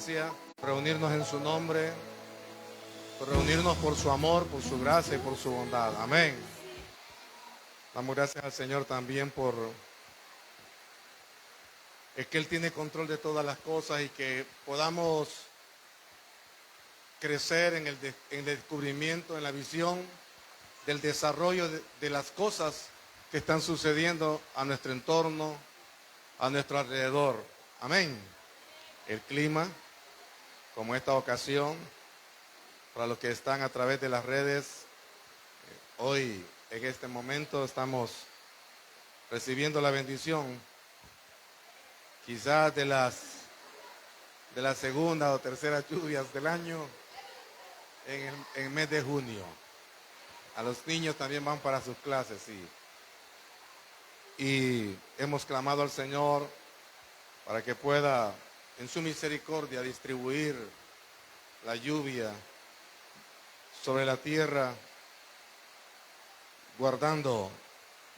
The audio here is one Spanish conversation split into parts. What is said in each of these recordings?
Gracias por reunirnos en su nombre, por reunirnos por su amor, por su gracia y por su bondad. Amén. Damos gracias al Señor también por es que Él tiene control de todas las cosas y que podamos crecer en el descubrimiento, en la visión del desarrollo de las cosas que están sucediendo a nuestro entorno, a nuestro alrededor. Amén. El clima, como esta ocasión, para los que están a través de las redes, hoy en este momento estamos recibiendo la bendición quizás de las segunda o tercera lluvias del año en el mes de junio. A los niños también van para sus clases, sí. Y hemos clamado al Señor para que pueda en su misericordia distribuir la lluvia sobre la tierra, guardando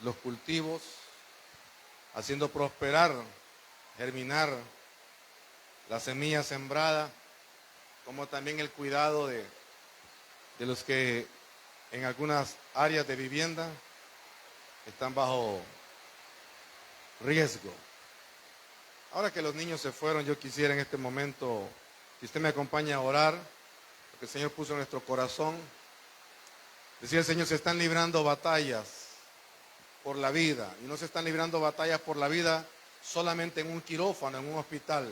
los cultivos, haciendo prosperar, germinar la semilla sembrada, como también el cuidado de los que en algunas áreas de vivienda están bajo riesgo. Ahora que los niños se fueron, yo quisiera en este momento que usted me acompañe a orar, porque el Señor puso en nuestro corazón. Decía el Señor, se están librando batallas por la vida, y no se están librando batallas por la vida solamente en un quirófano, en un hospital.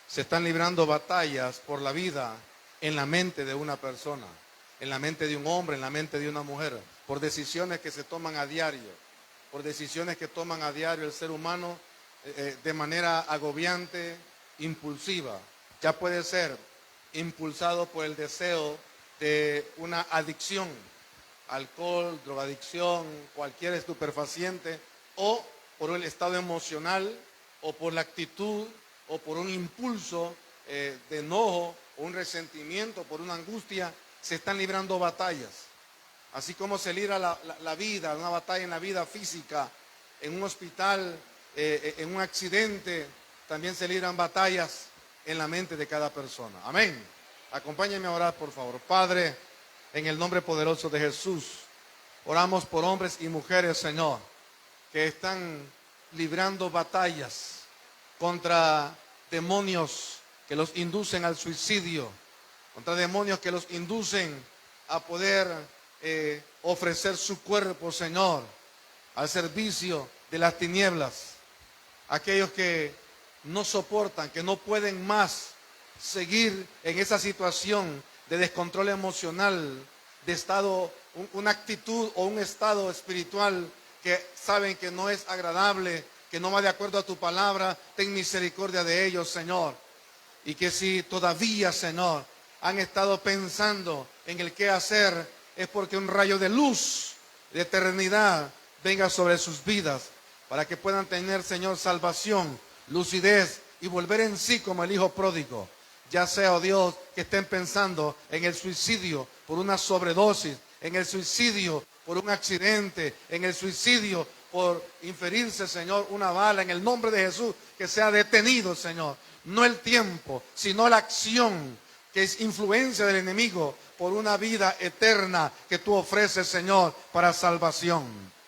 Se están librando batallas por la vida en la mente de una persona, en la mente de un hombre, en la mente de una mujer, por decisiones que se toman a diario, por decisiones que toman a diario el ser humano de manera agobiante, impulsiva. Ya puede ser impulsado por el deseo de una adicción, alcohol, drogadicción, cualquier estupefaciente, o por el estado emocional, o por la actitud, o por un impulso de enojo, o un resentimiento, por una angustia. Se están librando batallas. Así como se libra la vida, una batalla en la vida física, en un hospital, en un accidente, también se libran batallas en la mente de cada persona. Amén. Acompáñenme a orar, por favor. Padre, en el nombre poderoso de Jesús, oramos por hombres y mujeres, Señor, que están librando batallas contra demonios que los inducen al suicidio, contra demonios que los inducen a poder ofrecer su cuerpo, Señor, al servicio de las tinieblas. Aquellos que no soportan, que no pueden más seguir en esa situación de descontrol emocional, de estado, una actitud o un estado espiritual que saben que no es agradable, que no va de acuerdo a tu palabra. Ten misericordia de ellos, Señor. Y que si todavía, Señor, han estado pensando en el qué hacer, es porque un rayo de luz, de eternidad, venga sobre sus vidas, para que puedan tener, Señor, salvación, lucidez y volver en sí como el hijo pródigo. Ya sea, oh Dios, que estén pensando en el suicidio por una sobredosis, en el suicidio por un accidente, en el suicidio por inferirse, Señor, una bala. En el nombre de Jesús, que sea detenido, Señor. No el tiempo, sino la acción, que es influencia del enemigo por una vida eterna que tú ofreces, Señor, para salvación.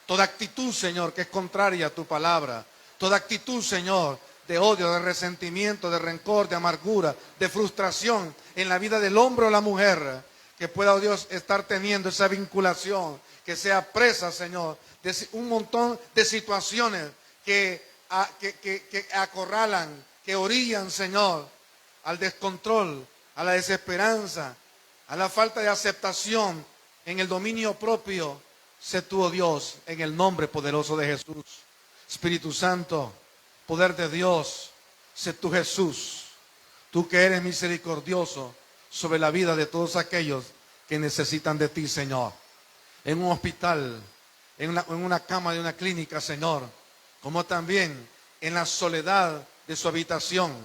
Toda actitud, Señor, que es contraria a tu palabra, toda actitud, Señor, de odio, de resentimiento, de rencor, de amargura, de frustración en la vida del hombre o la mujer, que pueda, oh Dios, estar teniendo esa vinculación, que sea presa, Señor, de un montón de situaciones que acorralan, que orillan, Señor, al descontrol, a la desesperanza, a la falta de aceptación en el dominio propio. Sé tú, oh Dios, en el nombre poderoso de Jesús. Espíritu Santo, poder de Dios, sé tú, Jesús, tú que eres misericordioso sobre la vida de todos aquellos que necesitan de ti, Señor. En un hospital, en una cama de una clínica, Señor, como también en la soledad de su habitación,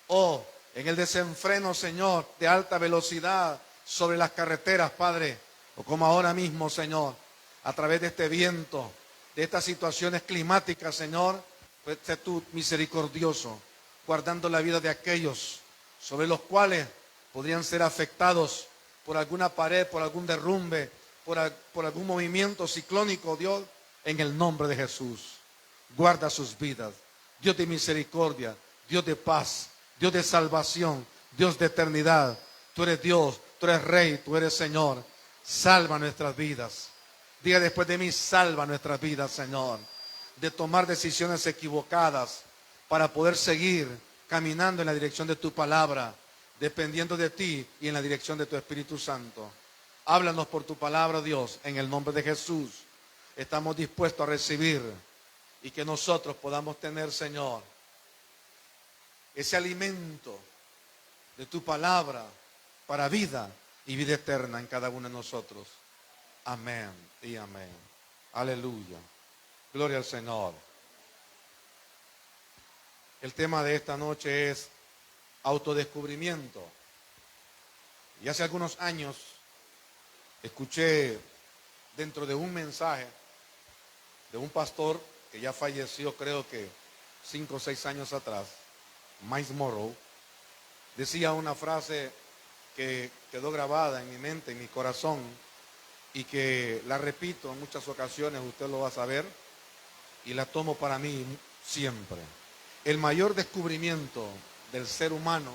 o en el desenfreno, Señor, de alta velocidad sobre las carreteras, Padre, o como ahora mismo, Señor, a través de este viento, de estas situaciones climáticas, Señor, pues sé tú misericordioso, guardando la vida de aquellos, sobre los cuales podrían ser afectados por alguna pared, por algún derrumbe, por algún movimiento ciclónico. Dios, en el nombre de Jesús, guarda sus vidas. Dios de misericordia, Dios de paz, Dios de salvación, Dios de eternidad. Tú eres Dios, tú eres Rey, tú eres Señor. Salva nuestras vidas. Diga después de mí: salva nuestras vidas, Señor, de tomar decisiones equivocadas para poder seguir caminando en la dirección de tu palabra, dependiendo de ti y en la dirección de tu Espíritu Santo. Háblanos por tu palabra, Dios, en el nombre de Jesús. Estamos dispuestos a recibir y que nosotros podamos tener, Señor, ese alimento de tu palabra para vida y vida eterna en cada uno de nosotros. Amén y amén. Aleluya. Gloria al Señor. El tema de esta noche es autodescubrimiento. Y hace algunos años escuché dentro de un mensaje de un pastor que ya falleció, creo que 5 o 6 años atrás, Miles Morrow, decía una frase que quedó grabada en mi mente, en mi corazón, y que la repito en muchas ocasiones, usted lo va a saber, y la tomo para mí siempre. El mayor descubrimiento del ser humano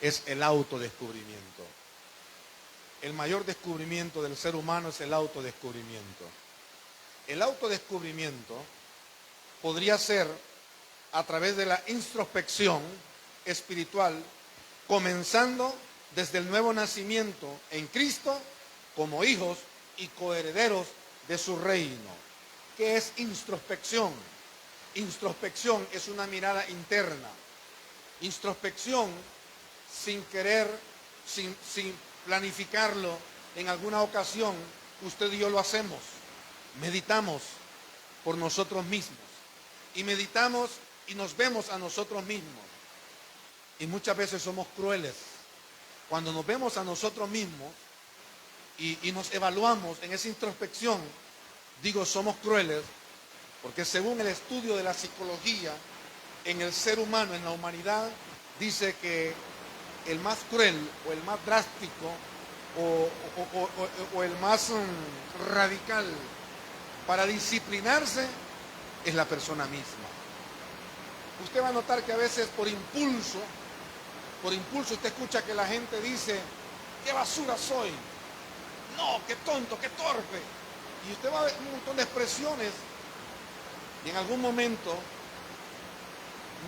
es el autodescubrimiento. El mayor descubrimiento del ser humano es el autodescubrimiento. El autodescubrimiento podría ser a través de la introspección espiritual, comenzando desde el nuevo nacimiento en Cristo como hijos y coherederos de su reino. ¿Qué es introspección? Introspección es una mirada interna. Introspección, sin querer, sin planificarlo, en alguna ocasión usted y yo lo hacemos. Meditamos por nosotros mismos y meditamos y nos vemos a nosotros mismos, y muchas veces somos crueles cuando nos vemos a nosotros mismos y nos evaluamos en esa introspección. Digo, somos crueles porque según el estudio de la psicología, en el ser humano, en la humanidad, dice que el más cruel o el más drástico o el más radical para disciplinarse es la persona misma. Usted va a notar que a veces por impulso usted escucha que la gente dice: ¡qué basura soy! ¡No, qué tonto, qué torpe! Y usted va a ver un montón de expresiones. Y en algún momento,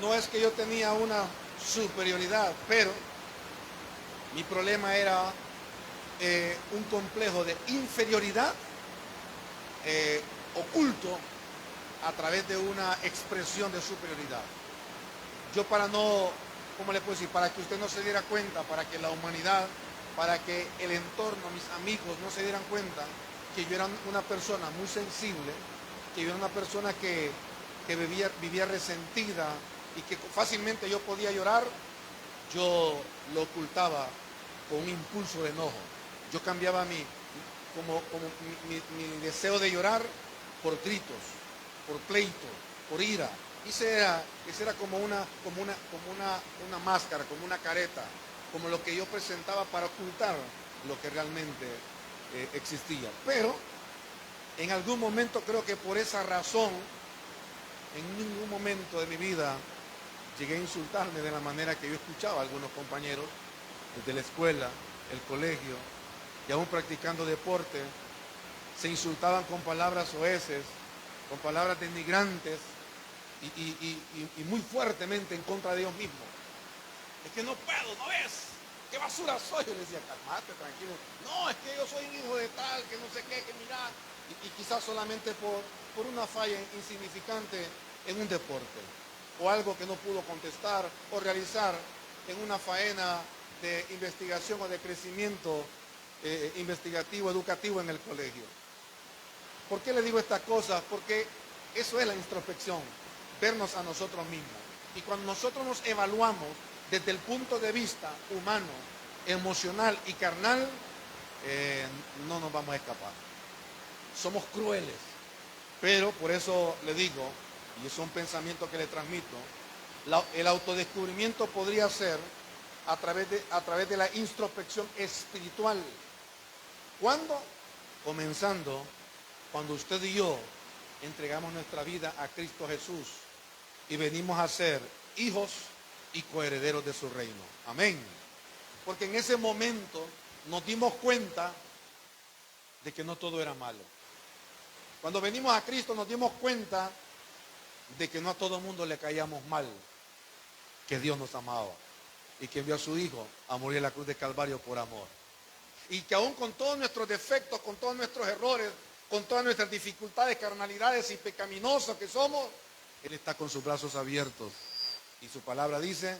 no es que yo tenía una superioridad, pero mi problema era un complejo de inferioridad oculto a través de una expresión de superioridad. Yo, para no, ¿cómo le puedo decir? Para que usted no se diera cuenta, para que la humanidad, para que el entorno, mis amigos no se dieran cuenta que yo era una persona muy sensible, que yo era una persona que vivía resentida y que fácilmente yo podía llorar, yo lo ocultaba con un impulso de enojo. Yo cambiaba mi deseo de llorar por gritos, por pleito, por ira. Ese era como una máscara, como una careta, como lo que yo presentaba para ocultar lo que realmente existía. Pero en algún momento, creo que por esa razón, en ningún momento de mi vida llegué a insultarme de la manera que yo escuchaba a algunos compañeros desde la escuela, el colegio, y aún practicando deporte, se insultaban con palabras soeces, con palabras denigrantes y muy fuertemente en contra de ellos mismos. Es que no puedo, ¿no ves? ¿Qué basura soy? Yo les decía: calmate, tranquilo. No, es que yo soy un hijo de tal, que no sé qué, que mira. Y quizás solamente por una falla insignificante en un deporte, o algo que no pudo contestar o realizar en una faena de investigación o de crecimiento investigativo, educativo en el colegio. ¿Por qué le digo estas cosas? Porque eso es la introspección, vernos a nosotros mismos. Y cuando nosotros nos evaluamos desde el punto de vista humano, emocional y carnal, no nos vamos a escapar. Somos crueles. Pero por eso le digo, y es un pensamiento que le transmito, el autodescubrimiento podría ser a través de la introspección espiritual. ¿Cuándo? Comenzando cuando usted y yo entregamos nuestra vida a Cristo Jesús y venimos a ser hijos y coherederos de su reino. Amén. Porque en ese momento nos dimos cuenta de que no todo era malo. Cuando venimos a Cristo nos dimos cuenta de que no a todo mundo le caíamos mal, que Dios nos amaba y que envió a su Hijo a morir en la cruz de Calvario por amor. Y que aún con todos nuestros defectos, con todos nuestros errores, con todas nuestras dificultades, carnalidades y pecaminosos que somos, Él está con sus brazos abiertos. Y su palabra dice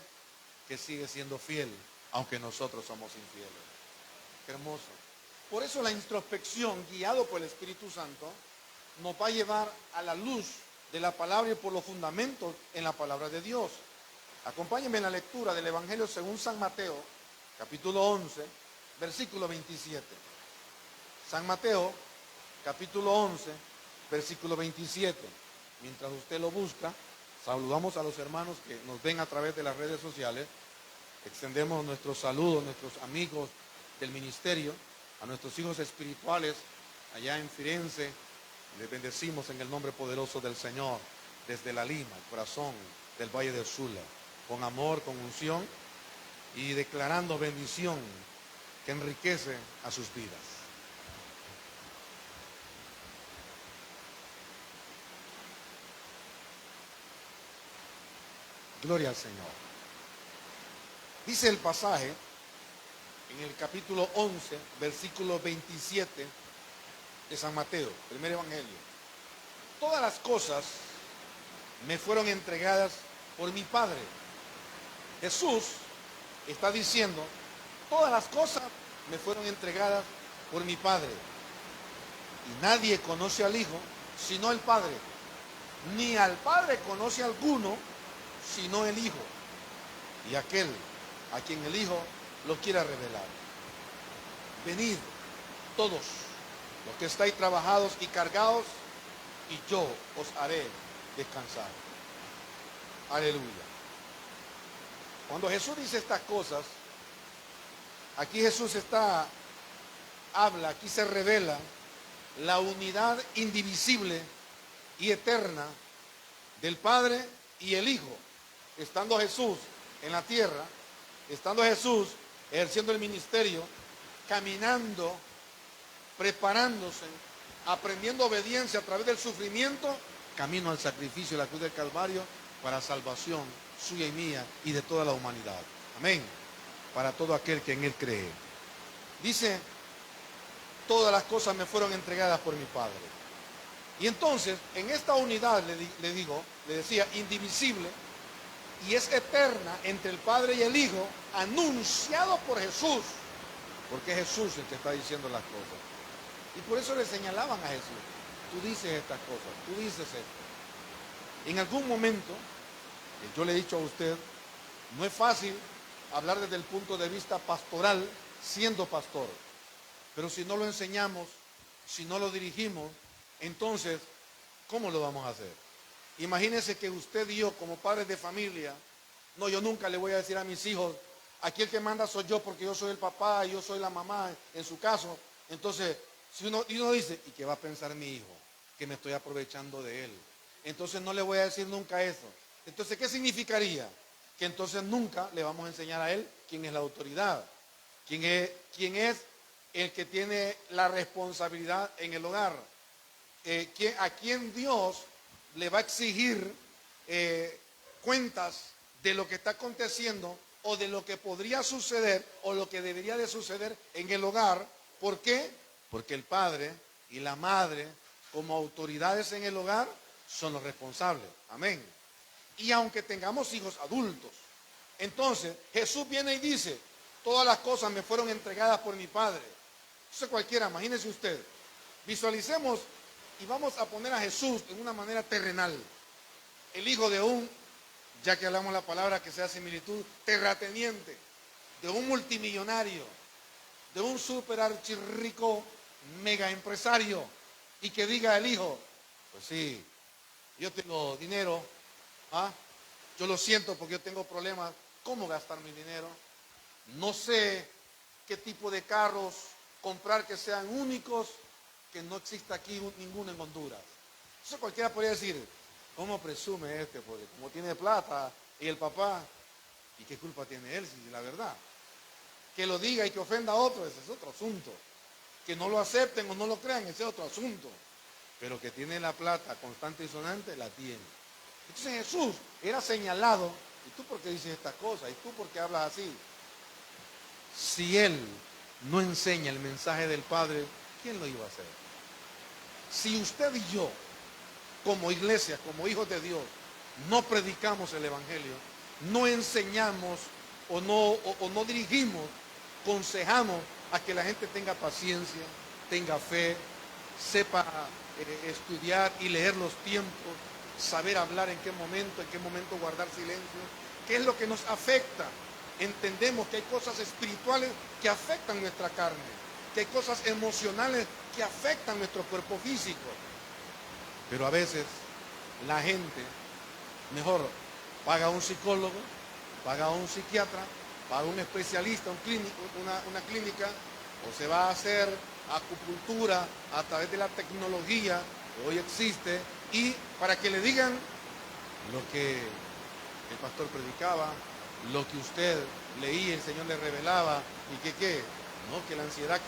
que sigue siendo fiel, aunque nosotros somos infieles. Qué hermoso. Por eso la introspección, guiado por el Espíritu Santo, nos va a llevar a la luz de la palabra y por los fundamentos en la palabra de Dios. Acompáñenme en la lectura del Evangelio según San Mateo, capítulo 11, versículo 27. San Mateo, capítulo 11, versículo 27. Mientras usted lo busca, saludamos a los hermanos que nos ven a través de las redes sociales. Extendemos nuestros saludos a nuestros amigos del ministerio, a nuestros hijos espirituales allá en Firenze. Les bendecimos en el nombre poderoso del Señor, desde la Lima, el corazón del Valle del Sula, con amor, con unción y declarando bendición que enriquece a sus vidas. Gloria al Señor. Dice el pasaje en el capítulo 11, versículo 27 de San Mateo, primer evangelio. Todas las cosas me fueron entregadas por mi Padre. Jesús está diciendo, todas las cosas me fueron entregadas por mi Padre. Y nadie conoce al Hijo sino el Padre. Ni al Padre conoce alguno sino el Hijo. Y aquel a quien el Hijo lo quiera revelar. Venid todos los que estáis trabajados y cargados, y yo os haré descansar. Aleluya. Cuando Jesús dice estas cosas, aquí Jesús habla, aquí se revela la unidad indivisible y eterna del Padre y el Hijo. Estando Jesús en la tierra, estando Jesús ejerciendo el ministerio, caminando, preparándose, aprendiendo obediencia a través del sufrimiento, camino al sacrificio de la cruz del Calvario para salvación suya y mía y de toda la humanidad. Amén. Para todo aquel que en Él cree. Dice, todas las cosas me fueron entregadas por mi Padre. Y entonces, en esta unidad, le decía, indivisible, y es eterna entre el Padre y el Hijo, anunciado por Jesús, porque es Jesús el que está diciendo las cosas. Y por eso le señalaban a Jesús, tú dices estas cosas, tú dices esto. En algún momento, yo le he dicho a usted, no es fácil hablar desde el punto de vista pastoral siendo pastor, pero si no lo enseñamos, si no lo dirigimos, entonces, ¿cómo lo vamos a hacer? Imagínense que usted y yo, como padres de familia, no, yo nunca le voy a decir a mis hijos, aquí el que manda soy yo porque yo soy el papá y yo soy la mamá, en su caso. Entonces, si uno dice, ¿y qué va a pensar mi hijo? Que me estoy aprovechando de él. Entonces no le voy a decir nunca eso. Entonces, ¿qué significaría? Que entonces nunca le vamos a enseñar a él quién es la autoridad, quién es el que tiene la responsabilidad en el hogar, a quién Dios le va a exigir cuentas de lo que está aconteciendo o de lo que podría suceder o lo que debería de suceder en el hogar. ¿Por qué? Porque el padre y la madre, como autoridades en el hogar, son los responsables. Amén. Y aunque tengamos hijos adultos, entonces Jesús viene y dice, todas las cosas me fueron entregadas por mi Padre. Eso cualquiera, imagínese usted. Visualicemos y vamos a poner a Jesús en una manera terrenal. El hijo de un, ya que hablamos la palabra que sea similitud, terrateniente, de un multimillonario, de un super archirrico mega empresario, y que diga el hijo, pues sí, yo tengo dinero, yo lo siento porque yo tengo problemas, ¿cómo gastar mi dinero? no sé qué tipo de carros comprar que sean únicos, que no exista aquí ninguno en Honduras. Entonces cualquiera podría decir, ¿cómo presume este? Porque como tiene plata y el papá, ¿y qué culpa tiene él si la verdad? Que lo diga y que ofenda a otro, ese es otro asunto. Que no lo acepten o no lo crean, ese es otro asunto. Pero que tiene la plata constante y sonante, la tiene. Entonces Jesús era señalado, ¿y tú por qué dices estas cosas? ¿Y tú por qué hablas así? Si él no enseña el mensaje del Padre, ¿quién lo iba a hacer? Si usted y yo, como iglesia, como hijos de Dios, no predicamos el Evangelio, no enseñamos o no dirigimos, aconsejamos a que la gente tenga paciencia, tenga fe, sepa estudiar y leer los tiempos, saber hablar en qué momento guardar silencio, qué es lo que nos afecta. Entendemos que hay cosas espirituales que afectan nuestra carne, que hay cosas emocionales que afectan nuestro cuerpo físico. Pero a veces la gente mejor paga a un psicólogo, paga a un psiquiatra, paga a un especialista, una clínica, o se va a hacer acupuntura a través de la tecnología que hoy existe, y para que le digan lo que el pastor predicaba, lo que usted leía, el Señor le revelaba, y que no, que la ansiedad,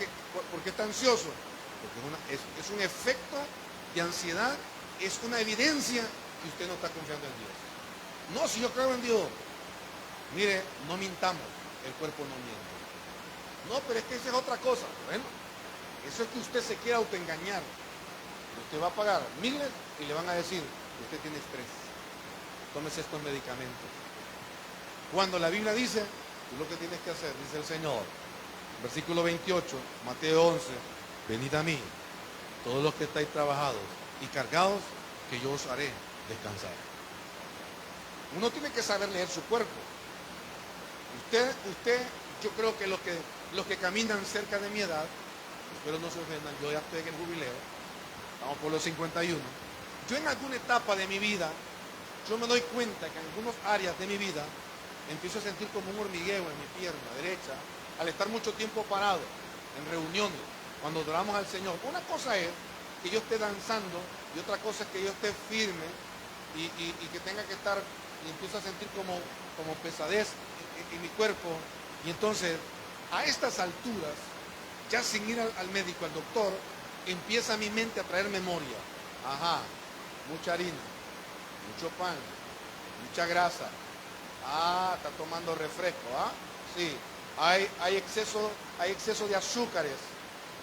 ¿por qué está ansioso? Porque es un efecto de ansiedad, es una evidencia que usted no está confiando en Dios. No, si yo creo en Dios, mire, no mintamos, el cuerpo no miente. No, pero es que esa es otra cosa. Bueno, eso es que usted se quiera autoengañar. Usted va a pagar miles y le van a decir, usted tiene estrés, tómese estos medicamentos. Cuando la Biblia dice, tú lo que tienes que hacer, dice el Señor, versículo 28, Mateo 11, venid a mí, todos los que estáis trabajados y cargados, que yo os haré descansar. Uno tiene que saber leer su cuerpo. Usted, yo creo que los que caminan cerca de mi edad, espero no se ofendan, yo ya estoy en el jubileo, estamos por los 51. Yo en alguna etapa de mi vida, yo me doy cuenta que en algunas áreas de mi vida, empiezo a sentir como un hormigueo en mi pierna derecha, al estar mucho tiempo parado, en reuniones, cuando adoramos al Señor. Una cosa es que yo esté danzando, y otra cosa es que yo esté firme, y que tenga que estar, y empiezo a sentir como pesadez en mi cuerpo. Y entonces, a estas alturas, ya sin ir al médico, al doctor, empieza mi mente a traer memoria. Ajá, mucha harina, mucho pan, mucha grasa. Ah, está tomando refresco, ¿ah? Sí, hay exceso de azúcares.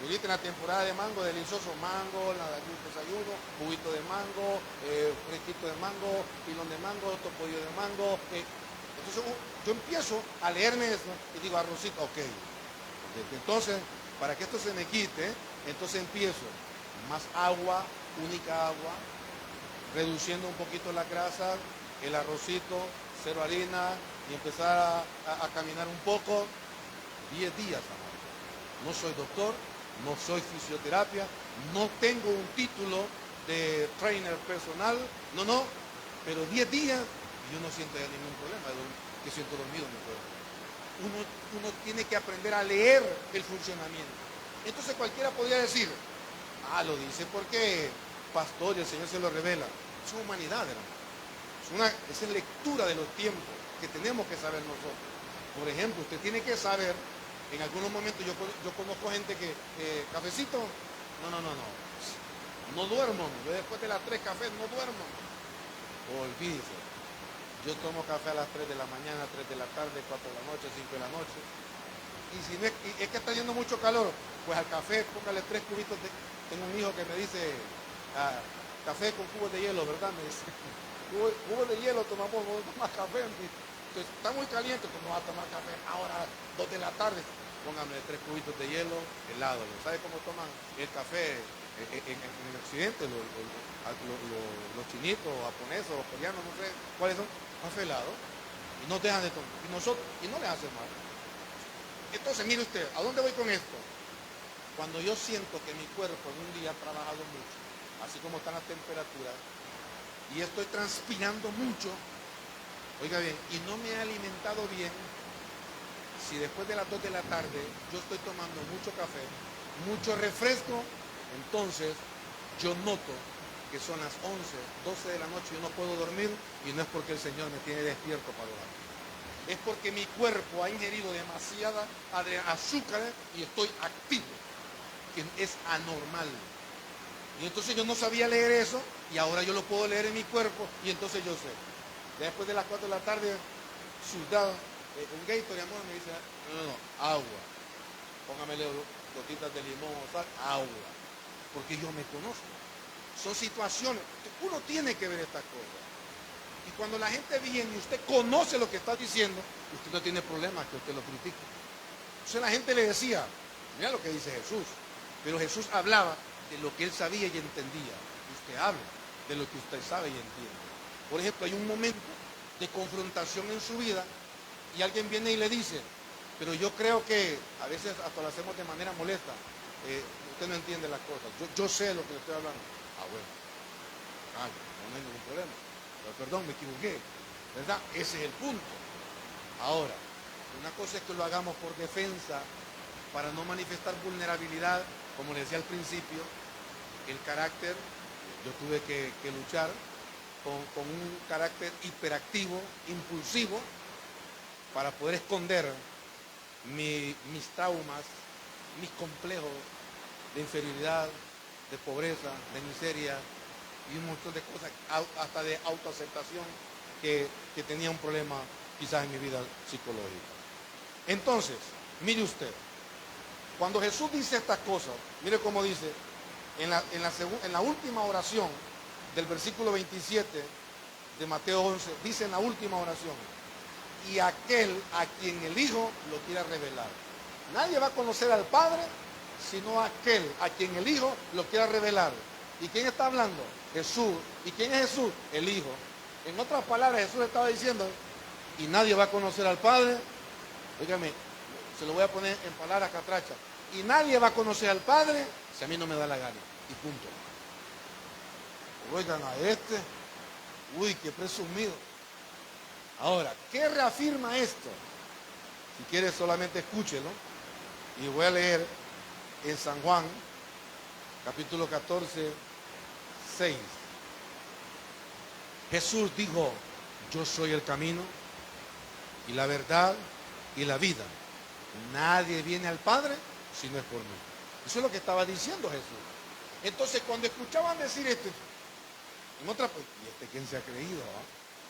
Y ahorita en la temporada de mango, delicioso mango, desayuno, juguito de mango, fresquito de mango, pilón de mango, topollo de mango. Entonces yo empiezo a leerme eso y digo, arrocito, ok. Entonces, para que esto se me quite, entonces empiezo más agua, única agua, reduciendo un poquito la grasa, el arrocito, cero harina, y empezar a caminar un poco. 10 días, amor. No soy doctor, no soy fisioterapia, no tengo un título de trainer personal, no, pero 10 días y yo no siento ya ningún problema, que siento dormido en mi cuerpo. Uno tiene que aprender a leer el funcionamiento. Entonces cualquiera podría decir, lo dice porque pastor y el Señor se lo revela. Es una humanidad, hermano. Es lectura de los tiempos que tenemos que saber nosotros. Por ejemplo, usted tiene que saber, en algunos momentos yo conozco gente que, cafecito, no duermo. Yo después de las 3 cafés no duermo. Olvídese. Yo tomo café a las 3 de la mañana, 3 de la tarde, 4 de la noche, 5 de la noche. Y si no es que está yendo mucho calor, pues al café póngale 3 cubitos Tengo un hijo que me dice, café con cubos de hielo, ¿verdad? Me dice, cubos de hielo tomamos, no tomas café. Entonces, está muy caliente, pues no va a tomar café ahora, 2 de la tarde. Póngame 3 cubitos de hielo, helado. ¿Sabe cómo toman el café en el occidente? Los chinitos, japoneses, o coreanos, no sé cuáles son, café helado. Y no dejan de tomar. Y no les hace mal. Entonces, mire usted, ¿a dónde voy con esto? Cuando yo siento que mi cuerpo en un día ha trabajado mucho, así como están las temperaturas, y estoy transpirando mucho, oiga bien, y no me he alimentado bien, si después de las 2 de la tarde yo estoy tomando mucho café, mucho refresco, entonces yo noto que son las 11, 12 de la noche y yo no puedo dormir, y no es porque el Señor me tiene despierto para orar. Es porque mi cuerpo ha ingerido demasiada azúcar y estoy activo, que es anormal. Y entonces yo no sabía leer eso, y ahora yo lo puedo leer en mi cuerpo, y entonces yo sé. Después de las 4 de la tarde, sudado, un Gatorade, amor, me dice, no, agua. Póngamele gotitas de limón o sal, agua. Porque yo me conozco. Son situaciones, uno tiene que ver estas cosas. Y cuando la gente viene y usted conoce lo que está diciendo, usted no tiene problema que usted lo critique. Entonces la gente le decía, mira lo que dice Jesús. Pero Jesús hablaba de lo que él sabía y entendía. Usted habla de lo que usted sabe y entiende. Por ejemplo, hay un momento de confrontación en su vida y alguien viene y le dice, pero yo creo que a veces hasta lo hacemos de manera molesta. Usted no entiende las cosas. Yo sé lo que le estoy hablando. Ah, bueno. No hay ningún problema. Pero, perdón, me equivoqué. ¿Verdad? Ese es el punto. Ahora, una cosa es que lo hagamos por defensa, para no manifestar vulnerabilidad, como le decía al principio, el carácter, yo tuve que luchar con un carácter hiperactivo, impulsivo, para poder esconder mis traumas, mis complejos de inferioridad, de pobreza, de miseria y un montón de cosas, hasta de autoaceptación, que tenía un problema quizás en mi vida psicológica. Entonces, mire usted, cuando Jesús dice estas cosas, mire cómo dice, en la última oración del versículo 27 de Mateo 11, dice en la última oración, y aquel a quien el Hijo lo quiera revelar. Nadie va a conocer al Padre, sino aquel a quien el Hijo lo quiera revelar. ¿Y quién está hablando? Jesús. ¿Y quién es Jesús? El Hijo. En otras palabras, Jesús estaba diciendo, y nadie va a conocer al Padre. Óigame, se lo voy a poner en palabras catrachas. Y nadie va a conocer al Padre si a mí no me da la gana. Y punto. Oigan a este. Uy, qué presumido. Ahora, ¿qué reafirma esto? Si quiere solamente escúchelo. Y voy a leer en San Juan, capítulo 14, 6. Jesús dijo, yo soy el camino y la verdad y la vida. Nadie viene al Padre si no es por mí. Eso es lo que estaba diciendo Jesús. Entonces, cuando escuchaban decir esto, en otra, pues, ¿y este quién se ha creído?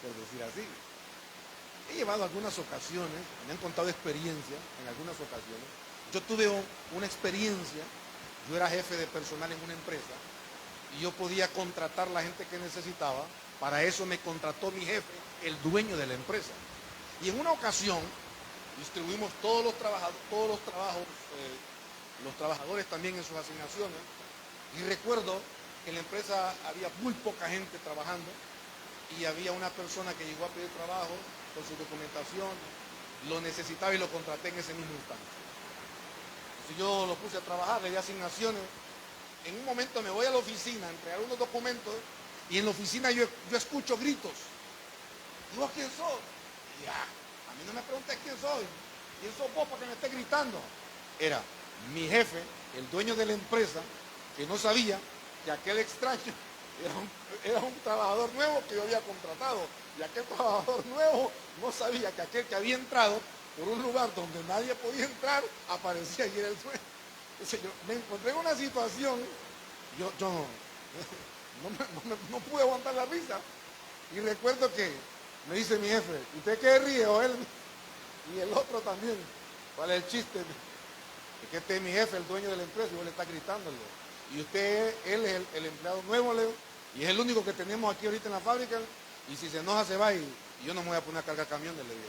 Por decir así. He llevado algunas ocasiones, me han contado experiencias en algunas ocasiones. Yo tuve una experiencia, yo era jefe de personal en una empresa y yo podía contratar la gente que necesitaba. Para eso me contrató mi jefe, el dueño de la empresa. Y en una ocasión distribuimos todos los trabajos, los trabajadores también en sus asignaciones. Y recuerdo que en la empresa había muy poca gente trabajando y había una persona que llegó a pedir trabajo con su documentación, lo necesitaba y lo contraté en ese mismo instante. Entonces yo lo puse a trabajar, le di asignaciones. En un momento me voy a la oficina a entregar unos documentos y en la oficina yo escucho gritos. ¿Y vos quién sos? Y ya, a mí no me preguntes quién soy. ¿Quién sos vos para que me estés gritando? Era mi jefe, el dueño de la empresa, que no sabía que aquel extraño era un trabajador nuevo que yo había contratado. Y aquel trabajador nuevo no sabía que aquel que había entrado por un lugar donde nadie podía entrar, aparecía y era el dueño. Entonces yo me encontré en una situación, yo no pude aguantar la risa. Y recuerdo que me dice mi jefe, ¿usted qué ríe? O él, y el otro también. ¿Cuál es el chiste? Es que este es mi jefe, el dueño de la empresa, y vos le está gritándole. Y él es el empleado nuevo, Leo, y es el único que tenemos aquí ahorita en la fábrica, y si se enoja se va y yo no me voy a poner a cargar camiones, le digo.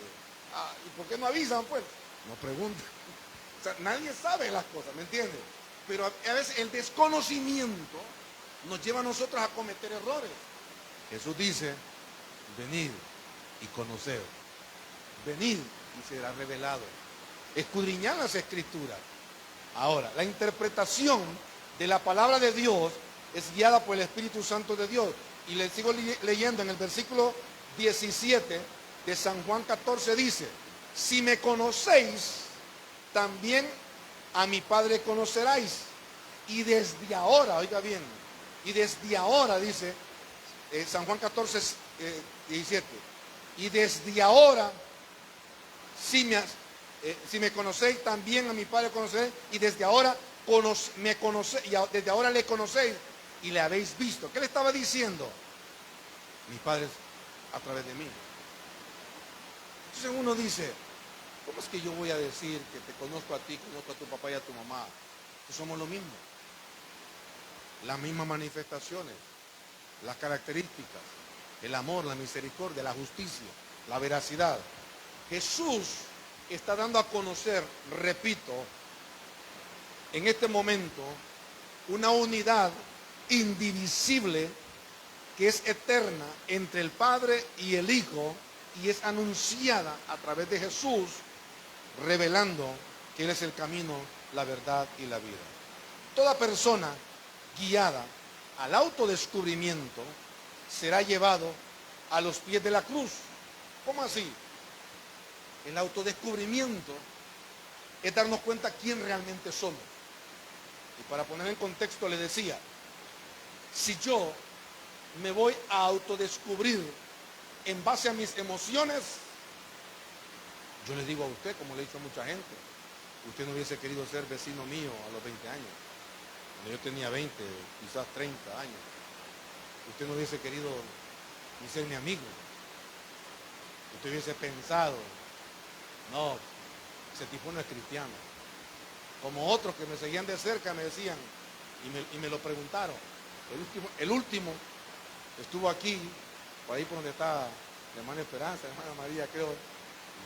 ¿Y por qué no avisan, pues? No preguntan. O sea, nadie sabe las cosas, ¿me entiendes? Pero a veces el desconocimiento nos lleva a nosotros a cometer errores. Jesús dice, venid y conoced. Venid y será revelado. Escudriñad las Escrituras. Ahora, la interpretación de la palabra de Dios es guiada por el Espíritu Santo de Dios. Y le sigo leyendo en el versículo 17 de San Juan 14 dice, si me conocéis, también a mi Padre conoceráis. Y desde ahora, oiga bien, y desde ahora, dice San Juan 14, 17, y desde ahora, si me conocéis, también a mi Padre conoceréis, y desde ahora me conocéis, y desde ahora le conocéis y le habéis visto. ¿Qué le estaba diciendo? Mi Padre es a través de mí. Entonces uno dice, ¿cómo es que yo voy a decir que te conozco a ti, conozco a tu papá y a tu mamá? Que somos lo mismo. Las mismas manifestaciones, las características, el amor, la misericordia, la justicia, la veracidad. Jesús está dando a conocer, repito, en este momento, una unidad indivisible que es eterna entre el Padre y el Hijo, y es anunciada a través de Jesús, revelando que Él es el camino, la verdad y la vida. Toda persona guiada al autodescubrimiento será llevado a los pies de la cruz. ¿Cómo así? El autodescubrimiento es darnos cuenta quién realmente somos. Y para poner en contexto le decía, si yo me voy a autodescubrir en base a mis emociones, yo le digo a usted, como le he dicho a mucha gente, usted no hubiese querido ser vecino mío a los 20 años. Cuando yo tenía 20, quizás 30 años, usted no hubiese querido ni ser mi amigo. Usted hubiese pensado, no, ese tipo no es cristiano. Como otros que me seguían de cerca me decían, y me lo preguntaron. El último estuvo aquí, por ahí por donde está la hermana Esperanza, la hermana María, creo,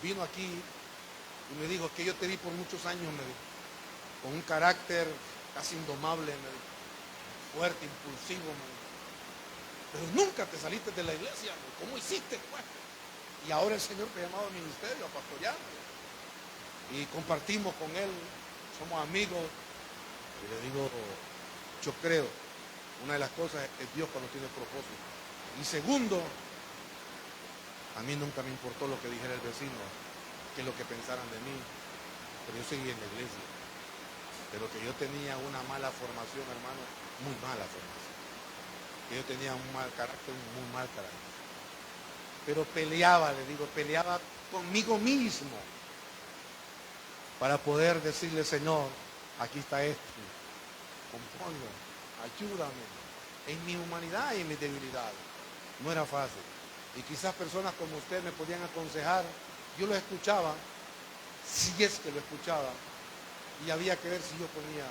vino aquí y me dijo, que yo te vi por muchos años, me dijo, con un carácter casi indomable, me dijo, fuerte, impulsivo, me dijo, pero nunca te saliste de la iglesia, me dijo, ¿cómo hiciste, pues? Y ahora el Señor te ha llamado al ministerio, a pastorear, y compartimos con Él, somos amigos, y le digo, yo creo, una de las cosas es Dios cuando tiene propósito. Y segundo, a mí nunca me importó lo que dijera el vecino, que lo que pensaran de mí, pero yo seguí en la iglesia. Pero que yo tenía una mala formación, hermano, muy mala formación. Que yo tenía un mal carácter, un muy mal carácter. Pero peleaba, le digo, peleaba conmigo mismo para poder decirle, Señor, aquí está esto, compónlo, ayúdame en mi humanidad y en mis debilidades. No era fácil. Y quizás personas como usted me podían aconsejar. Yo lo escuchaba, si es que lo escuchaba, y había que ver si yo ponía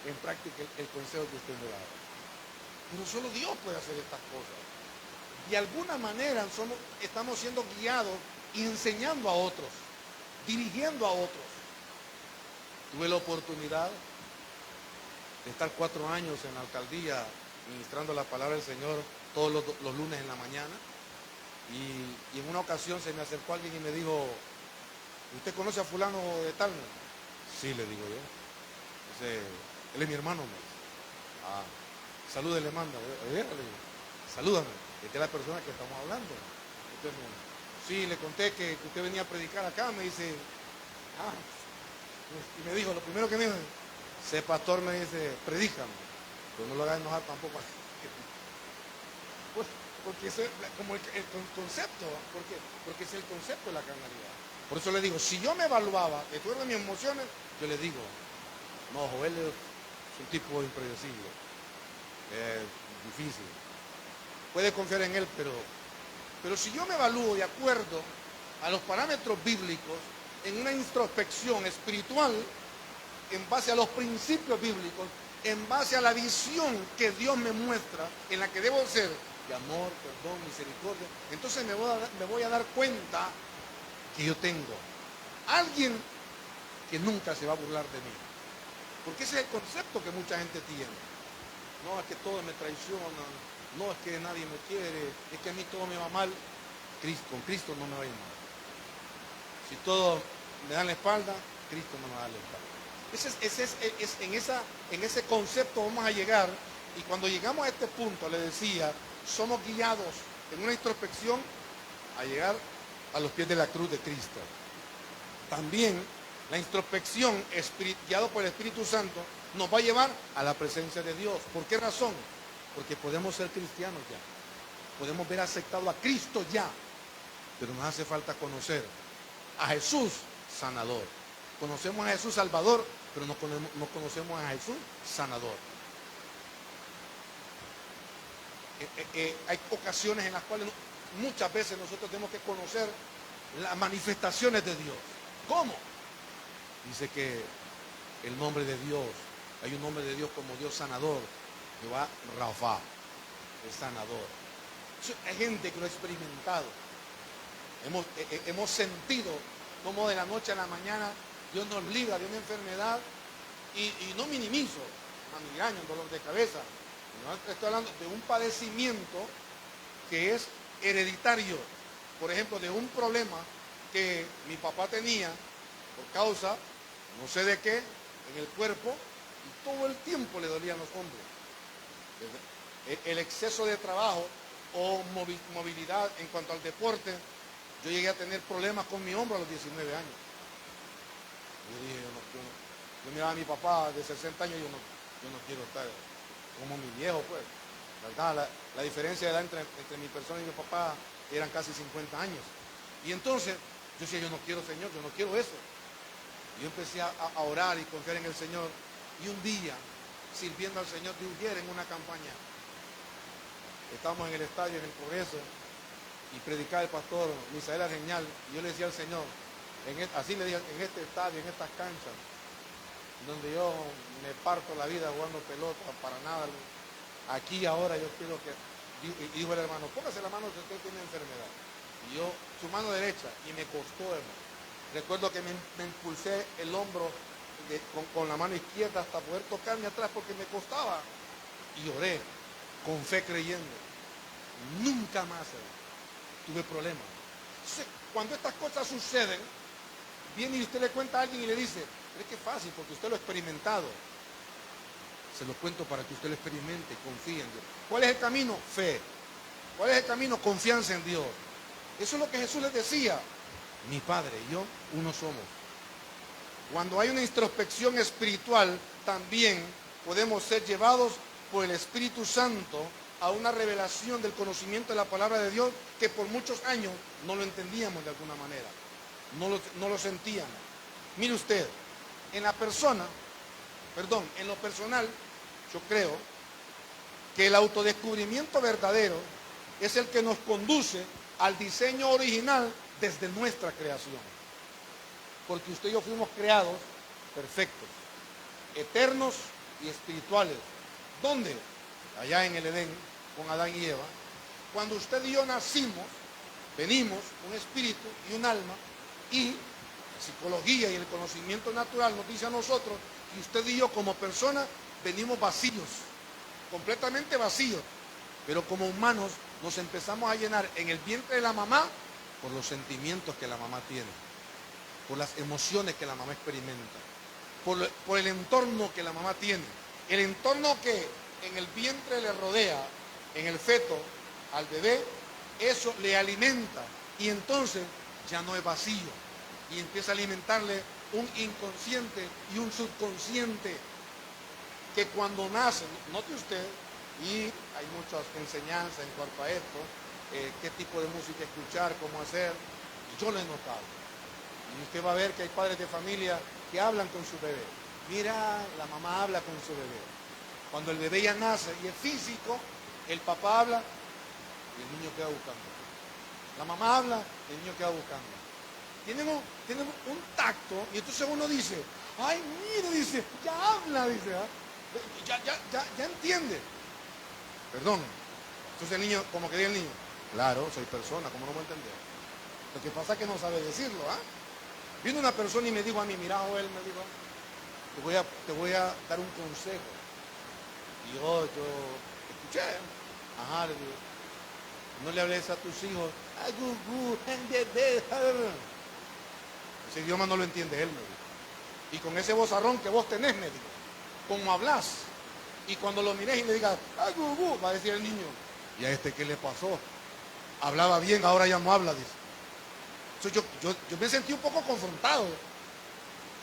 en práctica el consejo que usted me daba. Pero solo Dios puede hacer estas cosas. De alguna manera estamos siendo guiados y enseñando a otros, dirigiendo a otros. Tuve la oportunidad de estar 4 años en la alcaldía ministrando la palabra del Señor todos los lunes en la mañana, y en una ocasión se me acercó alguien y me dijo, ¿usted conoce a fulano de tal? Sí, le digo yo. Dice, él es mi hermano. Salúdele, manda. Le digo, salúdame, esta es la persona que estamos hablando. Sí, le conté que usted venía a predicar acá, me dice, y me dijo, lo primero que me dijo, ese pastor me dice, predícame, pero no lo hagas enojar tampoco. Pues, porque es como el concepto, porque es el concepto de la carnalidad. Por eso le digo, si yo me evaluaba de todas mis emociones, yo le digo, no, Joel es un tipo impredecible, es difícil, puede confiar en él, pero si yo me evalúo de acuerdo a los parámetros bíblicos, en una introspección espiritual, en base a los principios bíblicos, en base a la visión que Dios me muestra, en la que debo ser de amor, perdón, misericordia, entonces me voy a dar cuenta que yo tengo alguien que nunca se va a burlar de mí. Porque ese es el concepto que mucha gente tiene. No, es que todo me traiciona, no, es que nadie me quiere, es que a mí todo me va mal. Con Cristo no me va a ir mal. Si todo me da la espalda, Cristo no me va a dar la espalda. En ese concepto vamos a llegar, y cuando llegamos a este punto, le decía, somos guiados en una introspección a llegar a los pies de la cruz de Cristo. También la introspección guiado por el Espíritu Santo nos va a llevar a la presencia de Dios. ¿Por qué razón? Porque podemos ser cristianos ya. Podemos ver aceptado a Cristo ya. Pero nos hace falta conocer a Jesús sanador. Conocemos a Jesús Salvador, pero no conocemos a Jesús sanador. Hay ocasiones en las cuales muchas veces nosotros tenemos que conocer las manifestaciones de Dios. ¿Cómo? Dice que el nombre de Dios, hay un nombre de Dios como Dios sanador, Jehová Rafa, el sanador. Hay gente que lo ha experimentado. Hemos sentido como de la noche a la mañana Dios nos libra de una enfermedad y no minimizo una migraña, un dolor de cabeza. No estoy hablando de un padecimiento que es hereditario. Por ejemplo, de un problema que mi papá tenía por causa, no sé de qué, en el cuerpo, y todo el tiempo le dolían los hombros. El exceso de trabajo o movilidad en cuanto al deporte, yo llegué a tener problemas con mi hombro a los 19 años. Yo dije, yo miraba a mi papá de 60 años y yo no quiero estar como mi viejo, pues. ¿Verdad? La diferencia de edad entre mi persona y mi papá eran casi 50 años. Y entonces, yo decía, yo no quiero, Señor, yo no quiero eso. Y yo empecé a orar y confiar en el Señor. Y un día, sirviendo al Señor de Ujier en una campaña, estábamos en el estadio, en el Progreso, y predicaba el pastor Misael Argeñal, y yo le decía al Señor, así le dije, en este estadio, en estas canchas, donde yo me parto la vida jugando pelota, para nada, aquí ahora yo quiero que, y dijo el hermano, póngase la mano si usted tiene enfermedad. Y yo, su mano derecha, y me costó, hermano. Recuerdo que me impulsé el hombro con la mano izquierda hasta poder tocarme atrás porque me costaba. Y oré, con fe creyendo. Nunca más tuve problemas. Entonces, cuando estas cosas suceden, viene y usted le cuenta a alguien y le dice, pero es que es fácil porque usted lo ha experimentado. Se lo cuento para que usted lo experimente, confíe en Dios. ¿Cuál es el camino? Fe. ¿Cuál es el camino? Confianza en Dios. Eso es lo que Jesús les decía. Mi Padre y yo, uno somos. Cuando hay una introspección espiritual, también podemos ser llevados por el Espíritu Santo a una revelación del conocimiento de la palabra de Dios que por muchos años no lo entendíamos de alguna manera. No lo sentíamos. Mire usted, en lo personal, yo creo que el autodescubrimiento verdadero es el que nos conduce al diseño original desde nuestra creación. Porque usted y yo fuimos creados perfectos, eternos y espirituales. ¿Dónde? Allá en el Edén, con Adán y Eva. Cuando usted y yo nacimos, venimos un espíritu y un alma, y la psicología y el conocimiento natural nos dice a nosotros que usted y yo como personas venimos vacíos, completamente vacíos. Pero como humanos nos empezamos a llenar en el vientre de la mamá por los sentimientos que la mamá tiene, por las emociones que la mamá experimenta, por el entorno que la mamá tiene, el entorno que en el vientre le rodea, en el feto, al bebé, eso le alimenta y entonces ya no es vacío y empieza a alimentarle un inconsciente y un subconsciente que cuando nace, note usted, y hay muchas enseñanzas en cuanto a esto, qué tipo de música escuchar, cómo hacer, y yo lo he notado. Y usted va a ver que hay padres de familia que hablan con su bebé. Mira, la mamá habla con su bebé. Cuando el bebé ya nace y es físico, el papá habla y el niño queda buscando. La mamá habla y el niño queda buscando. Tienen un tacto y entonces uno dice, ay, mire, dice, ya habla, dice, ya entiende. Perdón. Entonces el niño, como que dice el niño, claro, soy persona, ¿cómo no me entender? Lo que pasa es que no sabe decirlo, ¿ah? Vino una persona y me dijo a mí, mira, Joel, me dijo, te voy a dar un consejo. Y yo escuché, ajá, le digo, no le hables a tus hijos, ese idioma no lo entiende él, me dijo. Y con ese vozarrón que vos tenés, me dijo, como hablas, y cuando lo mires y le digas, va a decir el niño, ¿y a este qué le pasó? Hablaba bien, ahora ya no habla, dice. Entonces yo me sentí un poco confrontado.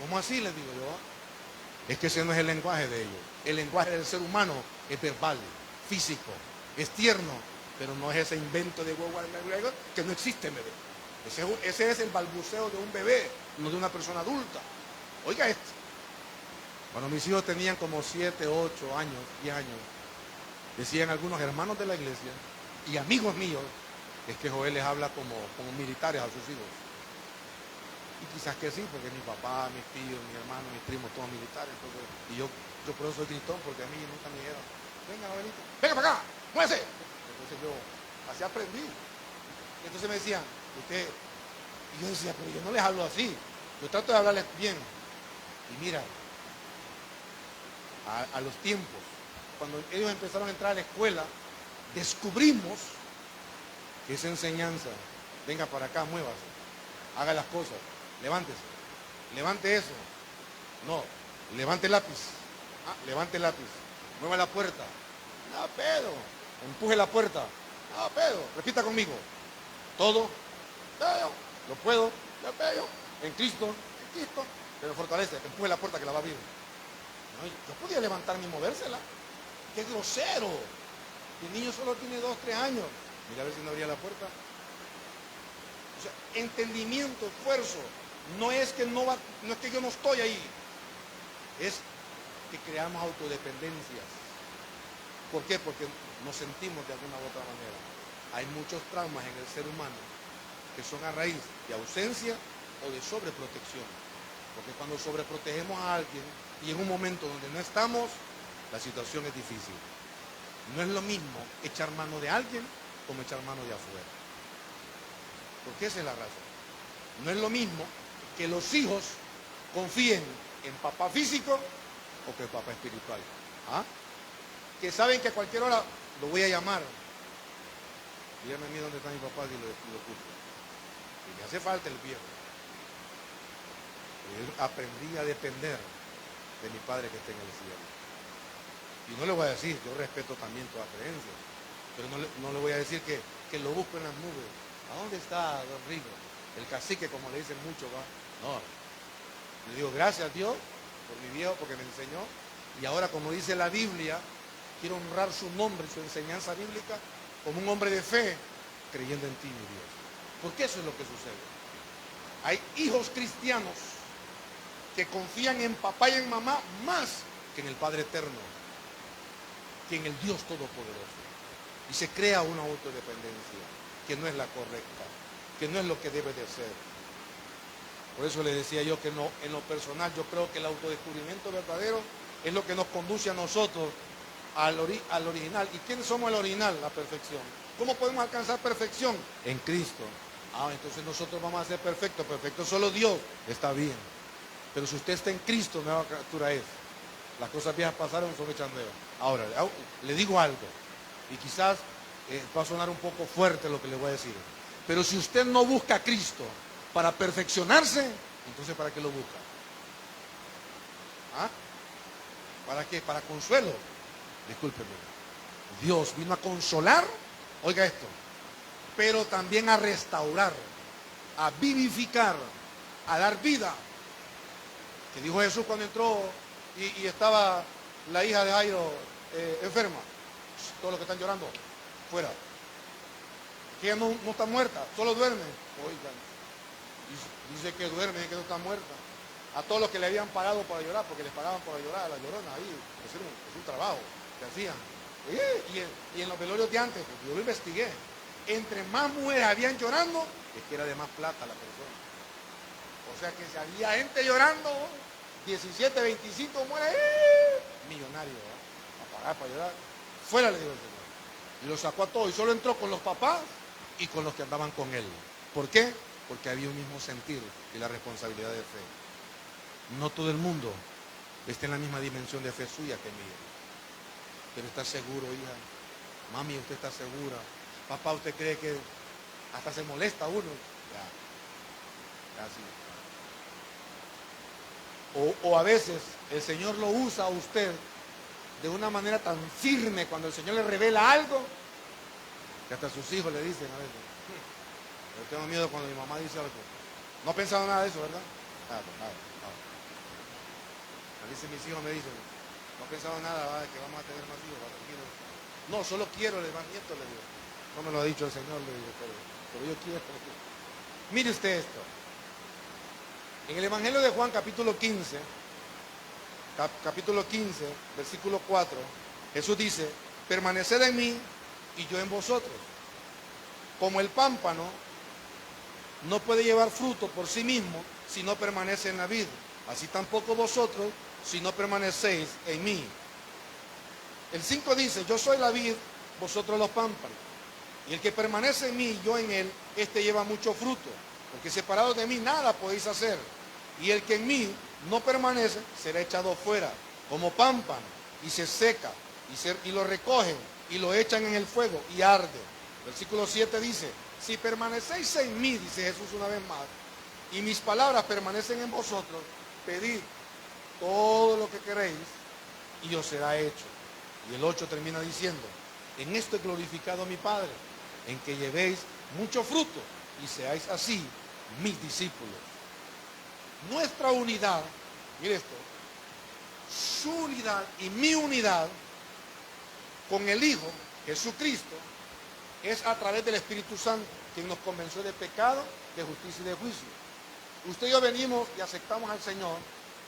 ¿Cómo así? Les digo yo. Es que ese no es el lenguaje de ellos. El lenguaje del ser humano es verbal, físico, es tierno, pero no es ese invento de que no existe, bebé. Ese es el balbuceo de un bebé, no de una persona adulta. Oiga esto. Cuando mis hijos tenían como 7, 8 años, 10 años, decían algunos hermanos de la iglesia y amigos míos, es que Joel les habla como militares a sus hijos. Y quizás que sí, porque mi papá, mis tíos, mi hermano, mis primos, todos militares. Entonces, y yo por eso soy cristón, porque a mí nunca me dijeron, venga, Joelito, venga para acá, muévese. Entonces yo así aprendí. Y entonces me decían, usted, y yo decía, pero yo no les hablo así, yo trato de hablarles bien. Y mira, a los tiempos, cuando ellos empezaron a entrar a la escuela, descubrimos que esa enseñanza, venga para acá, muévase, haga las cosas, levántese, levante eso, no, levante el lápiz, levante el lápiz, mueva la puerta, no pedo, empuje la puerta, no pedo, repita conmigo, todo, lo puedo, yo pedo, en Cristo, pero fortalece, empuje la puerta que la va a abrir. No, yo podía levantarme y movérsela, qué grosero, el niño solo tiene 2, 3 años, mira a ver si no abría la puerta. O sea, entendimiento, esfuerzo, no es que yo no estoy ahí, es que creamos autodependencias. ¿Por qué? Porque nos sentimos de alguna u otra manera. Hay muchos traumas en el ser humano que son a raíz de ausencia o de sobreprotección. Porque cuando sobreprotegemos a alguien y en un momento donde no estamos, la situación es difícil. No es lo mismo echar mano de alguien como echar mano de afuera. Porque esa es la razón. No es lo mismo que los hijos confíen en papá físico o que papá espiritual. Que saben que a cualquier hora lo voy a llamar. Dígame a mí dónde está mi papá y lo oculto. Y me hace falta el viejo. Yo aprendí a depender de mi Padre que está en el cielo. Y no le voy a decir, yo respeto también toda creencia, pero no le voy a decir que lo busco en las nubes. ¿A dónde está don Rigo? El cacique, como le dicen mucho, va. No. Le digo, gracias a Dios por mi viejo, porque me enseñó. Y ahora, como dice la Biblia, quiero honrar su nombre y su enseñanza bíblica como un hombre de fe, creyendo en ti, mi Dios. Porque eso es lo que sucede. Hay hijos cristianos que confían en papá y en mamá más que en el Padre Eterno, que en el Dios Todopoderoso. Y se crea una autodependencia que no es la correcta, que no es lo que debe de ser. Por eso le decía yo que no, en lo personal yo creo que el autodescubrimiento verdadero es lo que nos conduce a nosotros al original. ¿Y quiénes somos el original? La perfección. ¿Cómo podemos alcanzar perfección? En Cristo. Entonces nosotros vamos a ser perfectos. Perfecto solo Dios. Está bien. Pero si usted está en Cristo, nueva criatura es. Las cosas viejas pasaron, son hechas nuevas. Ahora, le digo algo. Y quizás va a sonar un poco fuerte lo que le voy a decir. Pero si usted no busca a Cristo para perfeccionarse, entonces ¿para qué lo busca? ¿Para qué? Para consuelo. Discúlpeme. Dios vino a consolar, oiga esto, pero también a restaurar, a vivificar, a dar vida. Que dijo Jesús cuando entró y estaba la hija de Jairo enferma. Todos los que están llorando, fuera. Que ella no está muerta, solo duerme. Oigan, dice que duerme, que no está muerta. A todos los que le habían pagado para llorar, porque les pagaban para llorar a la llorona ahí, es un trabajo que hacían. Y en los velorios de antes, porque yo lo investigué, entre más mujeres habían llorando, es que era de más plata la persona. O sea que si había gente llorando, 17, 25 mujeres, millonario, a pagar para llorar. Fuera, le digo el Señor. Y lo sacó a todos, y solo entró con los papás y con los que andaban con él. ¿Por qué? Porque había un mismo sentir y la responsabilidad de fe. No todo el mundo está en la misma dimensión de fe suya que mía. Pero está seguro, hija. Mami, usted está segura. Papá, ¿usted cree que hasta se molesta uno? Ya así. O a veces el Señor lo usa a usted de una manera tan firme cuando el Señor le revela algo que hasta sus hijos le dicen a veces, Yo tengo miedo cuando mi mamá dice algo. No ha pensado nada de eso, ¿verdad? Nada. A veces mis hijos me dicen, no he pensado nada, ¿va? De que vamos a tener más hijos, ¿va? Tranquilo. No, solo quiero el nietos, le digo. No me lo ha dicho el Señor, le digo, pero yo quiero. Mire usted esto. En el Evangelio de Juan, capítulo 15, versículo 4, Jesús dice, permaneced en mí y yo en vosotros. Como el pámpano no puede llevar fruto por sí mismo si no permanece en la vid, así tampoco vosotros si no permanecéis en mí. El 5 dice, yo soy la vid, vosotros los pámpanos. Y el que permanece en mí y yo en él, este lleva mucho fruto, porque separados de mí nada podéis hacer. Y el que en mí no permanece será echado fuera como pámpano y se seca y lo recogen y lo echan en el fuego y arde. Versículo 7 dice, si permanecéis en mí, dice Jesús una vez más, y mis palabras permanecen en vosotros, pedid todo lo que queréis y os será hecho. Y el 8 termina diciendo, en esto he glorificado a mi Padre, en que llevéis mucho fruto y seáis así mis discípulos. Nuestra unidad, mire esto, su unidad y mi unidad con el Hijo, Jesucristo, es a través del Espíritu Santo, quien nos convenció de pecado, de justicia y de juicio. Usted y yo venimos y aceptamos al Señor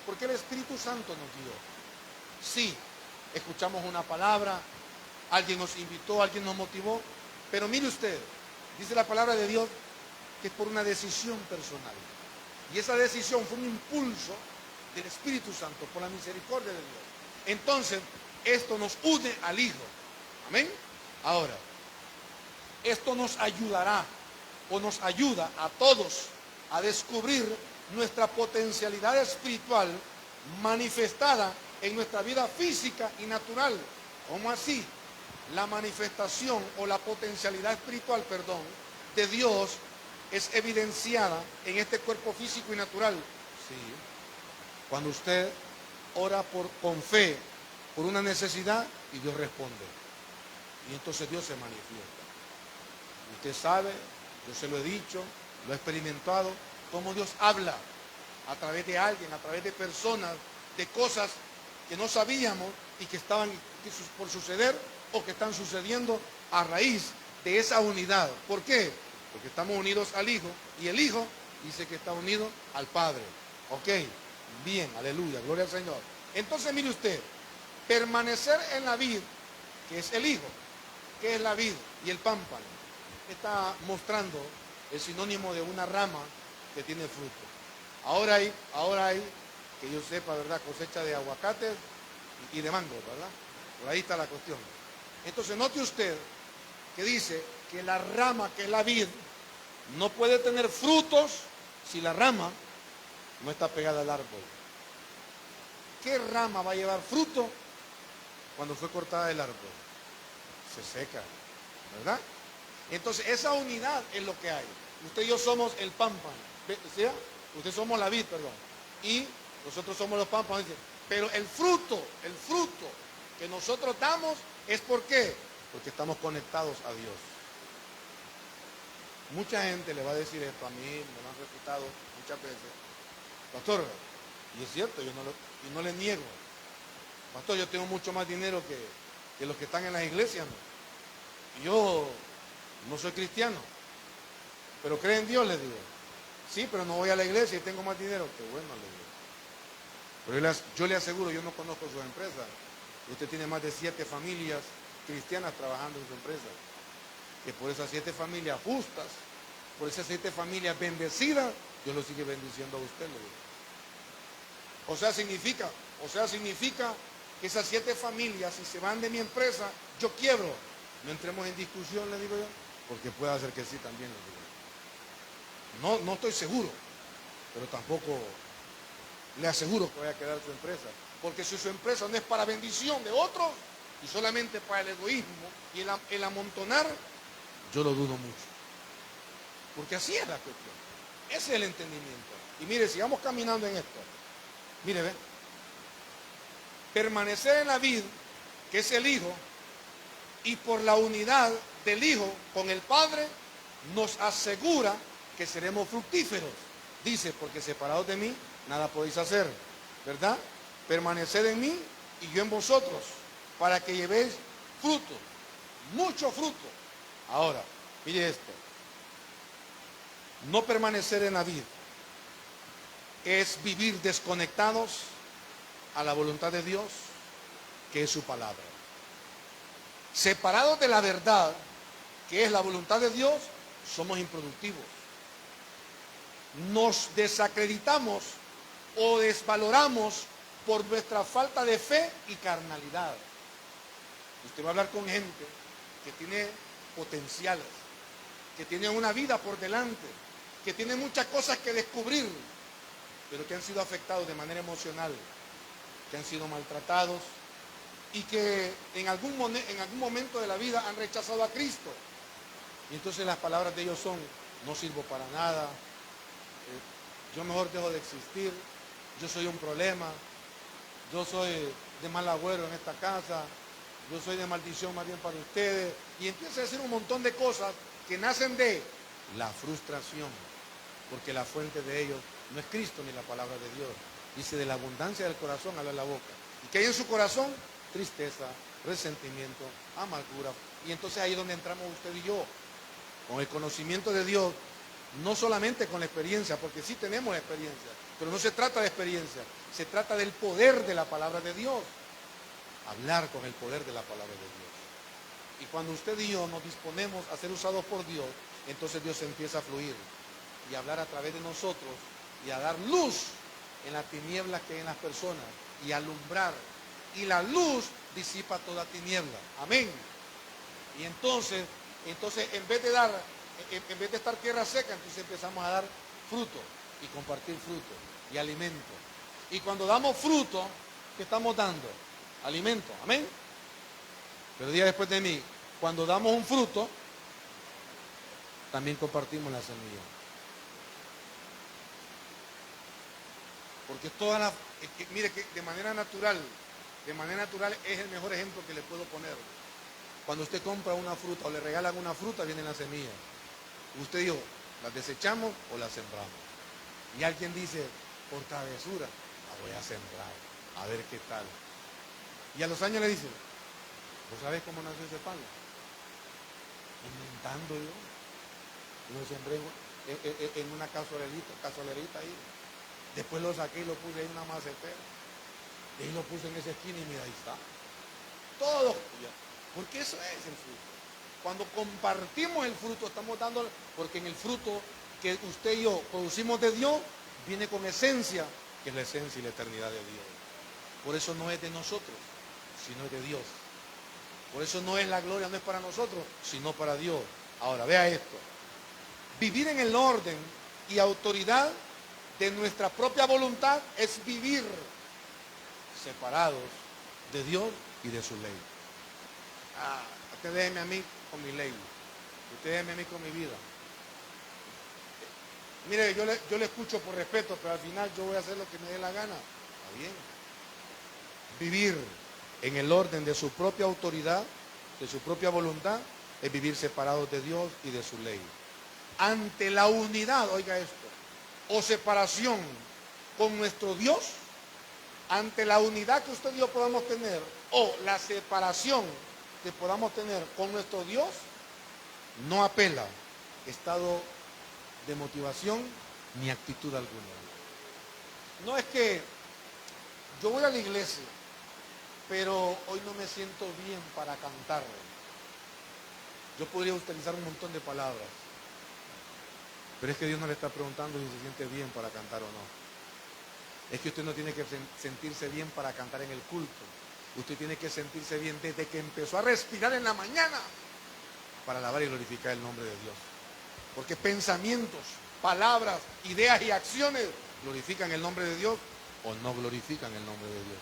porque el Espíritu Santo nos guió. Sí, escuchamos una palabra, alguien nos invitó, alguien nos motivó, pero mire usted, dice la palabra de Dios que es por una decisión personal. Y esa decisión fue un impulso del Espíritu Santo, por la misericordia de Dios. Entonces, esto nos une al Hijo. Amén. Ahora, esto nos ayudará o nos ayuda a todos a descubrir nuestra potencialidad espiritual manifestada en nuestra vida física y natural. ¿Cómo así? La manifestación o la potencialidad espiritual, de Dios es evidenciada en este cuerpo físico y natural. Sí. Cuando usted ora con fe por una necesidad y Dios responde. Y entonces Dios se manifiesta. Usted sabe, yo se lo he dicho, lo he experimentado, cómo Dios habla a través de alguien, a través de personas, de cosas que no sabíamos y que estaban por suceder o que están sucediendo a raíz de esa unidad. ¿Por qué? Porque estamos unidos al Hijo y el Hijo dice que está unido al Padre. Ok, bien, aleluya, gloria al Señor. Entonces mire usted, permanecer en la vid, que es el Hijo, que es la vid y el pámpano, está mostrando el sinónimo de una rama que tiene fruto. Ahora hay, que yo sepa, ¿verdad?, cosecha de aguacates y de mangos, ¿verdad? Por ahí está la cuestión. Entonces note usted que dice que la rama, que es la vid, no puede tener frutos si la rama no está pegada al árbol. ¿Qué rama va a llevar fruto cuando fue cortada del árbol? Se seca, ¿verdad? Entonces esa unidad es lo que hay. Usted y yo somos el pámpano, ¿sí? Usted somos la vid, y nosotros somos los pámpanos. Pero el fruto que nosotros damos es ¿por qué? Porque estamos conectados a Dios. Mucha gente le va a decir esto, a mí me lo han repetido muchas veces. Pastor, y es cierto, yo no le niego. Pastor, yo tengo mucho más dinero que los que están en las iglesias, ¿no? Y yo no soy cristiano, pero cree en Dios, le digo. Sí, pero no voy a la iglesia y tengo más dinero. Qué bueno, le digo. Pero yo le aseguro, yo no conozco su empresa. Usted tiene más de 7 familias cristianas trabajando en su empresa. Que por esas 7 familias justas, por esas 7 familias bendecidas, Dios lo sigue bendiciendo a usted, le digo. O sea, significa que esas 7 familias, si se van de mi empresa, yo quiebro. No entremos en discusión, le digo yo, porque puede ser que sí también, le digo. No estoy seguro, pero tampoco le aseguro que vaya a quedar su empresa. Porque si su empresa no es para bendición de otros y solamente para el egoísmo y el amontonar, yo lo dudo mucho. Porque así es la cuestión. Ese es el entendimiento. Y mire, sigamos caminando en esto. Mire, ve. Permanecer en la vid, que es el Hijo, y por la unidad del Hijo con el Padre, nos asegura que seremos fructíferos. Dice, porque separados de mí, nada podéis hacer, ¿verdad? Permaneced en mí y yo en vosotros, para que llevéis fruto, mucho fruto. Ahora, mire esto. No permanecer en la vid es vivir desconectados a la voluntad de Dios, que es su palabra. Separados de la verdad, que es la voluntad de Dios, somos improductivos. Nos desacreditamos o desvaloramos por nuestra falta de fe y carnalidad. Usted va a hablar con gente que tiene potenciales, que tiene una vida por delante, que tiene muchas cosas que descubrir, pero que han sido afectados de manera emocional, que han sido maltratados y que en algún momento de la vida han rechazado a Cristo. Y entonces las palabras de ellos son: no sirvo para nada, yo mejor dejo de existir, yo soy un problema, yo soy de mal agüero en esta casa, yo soy de maldición más bien para ustedes. Y empieza a decir un montón de cosas que nacen de la frustración, porque la fuente de ellos no es Cristo ni la palabra de Dios. Dice: de la abundancia del corazón habla la boca. ¿Y qué hay en su corazón? Tristeza, resentimiento, amargura. Y entonces ahí es donde entramos usted y yo, con el conocimiento de Dios, no solamente con la experiencia, porque sí tenemos experiencia, pero no se trata de experiencia, se trata del poder de la palabra de Dios. Hablar con el poder de la palabra de Dios. Y cuando usted y yo nos disponemos a ser usados por Dios, entonces Dios empieza a fluir y a hablar a través de nosotros y a dar luz en las tinieblas que hay en las personas y a alumbrar. Y la luz disipa toda tiniebla. Amén. Y entonces en vez de estar tierra seca, entonces empezamos a dar fruto y compartir fruto y alimento. Y cuando damos fruto, ¿qué estamos dando? Alimento. Amén. Pero diga después de mí: cuando damos un fruto, también compartimos la semilla. Porque mire que de manera natural es el mejor ejemplo que le puedo poner. Cuando usted compra una fruta o le regalan una fruta, vienen las semillas. Usted dijo: ¿las desechamos o las sembramos? Y alguien dice: por travesura, la voy a sembrar, a ver qué tal. Y a los años le dice: ¿vos sabés cómo nació ese palo? Inventando yo. Lo sembré en una cazuelerita ahí. Después lo saqué y lo puse ahí en una macetera. Y ahí lo puse en esa esquina y mira, ahí está. Todo. Porque eso es el fruto. Cuando compartimos el fruto, estamos dando, porque en el fruto que usted y yo producimos de Dios, viene con esencia, que es la esencia y la eternidad de Dios. Por eso no es de nosotros, sino es de Dios. Por eso no es la gloria, no es para nosotros, sino para Dios. Ahora, vea esto. Vivir en el orden y autoridad de nuestra propia voluntad es vivir separados de Dios y de su ley. Usted déjeme a mí con mi ley. Usted déjeme a mí con mi vida. Mire, yo le escucho por respeto, pero al final yo voy a hacer lo que me dé la gana. Está bien. Vivir en el orden de su propia autoridad, de su propia voluntad, es vivir separados de Dios y de su ley. Ante la unidad, oiga esto, o separación con nuestro Dios, ante la unidad que usted y yo podamos tener, o la separación que podamos tener con nuestro Dios, no apela estado de motivación ni actitud alguna. No es que yo voy a la iglesia, pero hoy no me siento bien para cantar. Yo podría utilizar un montón de palabras, pero es que Dios no le está preguntando si se siente bien para cantar o no. Es que usted no tiene que sentirse bien para cantar en el culto. Usted tiene que sentirse bien desde que empezó a respirar en la mañana para alabar y glorificar el nombre de Dios. Porque pensamientos, palabras, ideas y acciones glorifican el nombre de Dios o no glorifican el nombre de Dios.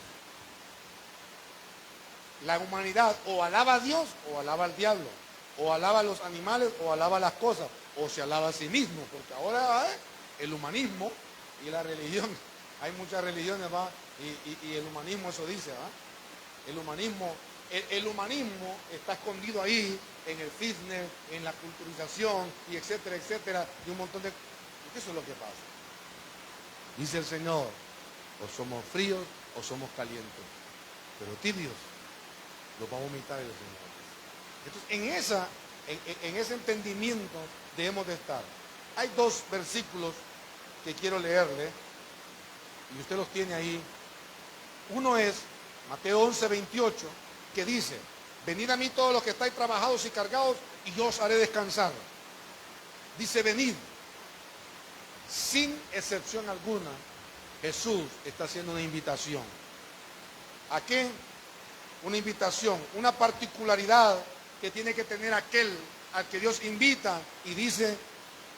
La humanidad o alaba a Dios o alaba al diablo, o alaba a los animales o alaba a las cosas, o se alaba a sí mismo, porque ahora el humanismo y la religión, hay muchas religiones, ¿va? Y el humanismo eso dice, ¿va? El humanismo el humanismo está escondido ahí, en el fitness, en la culturización, y etcétera, etcétera, y un montón de... Porque eso es lo que pasa. Dice el Señor, o somos fríos o somos calientes, pero tibios los va a vomitar el Señor. Entonces, en ese entendimiento debemos de estar. Hay dos versículos que quiero leerle, y usted los tiene ahí. Uno es Mateo 11, 28, que dice: venid a mí todos los que estáis trabajados y cargados, y yo os haré descansar. Dice, venid. Sin excepción alguna, Jesús está haciendo una invitación. ¿A qué? Una invitación, una particularidad que tiene que tener aquel al que Dios invita, y dice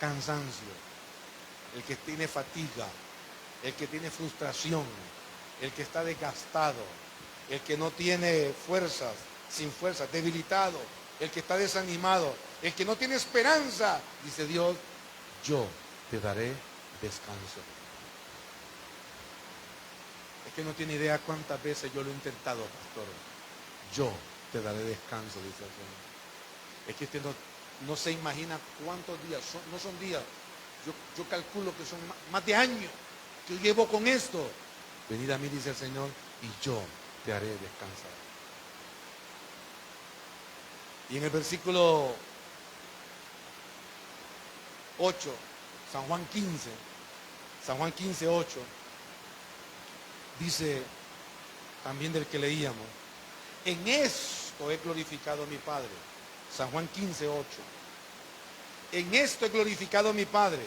cansancio. El que tiene fatiga, el que tiene frustración, el que está desgastado, el que no tiene fuerzas, sin fuerzas, debilitado, el que está desanimado, el que no tiene esperanza, dice Dios, yo te daré descanso. Es que no tiene idea cuántas veces yo lo he intentado, pastor. Yo te daré descanso, dice el Señor. Es que usted no se imagina cuántos días, no son días, yo calculo que son más de años que yo llevo con esto. Venid a mí, dice el Señor, y yo te haré descansar. Y en el versículo 8, San Juan 15, 8, dice también del que leíamos: en esto he glorificado a mi Padre. San Juan 15, 8. En esto he glorificado a mi Padre,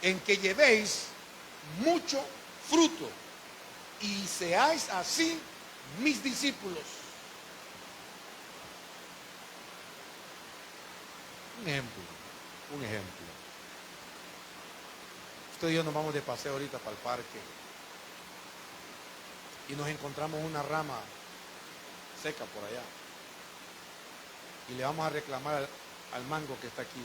en que llevéis mucho fruto y seáis así mis discípulos. Un ejemplo. Usted y yo nos vamos de paseo ahorita para el parque y nos encontramos una rama seca por allá y le vamos a reclamar al mango que está aquí: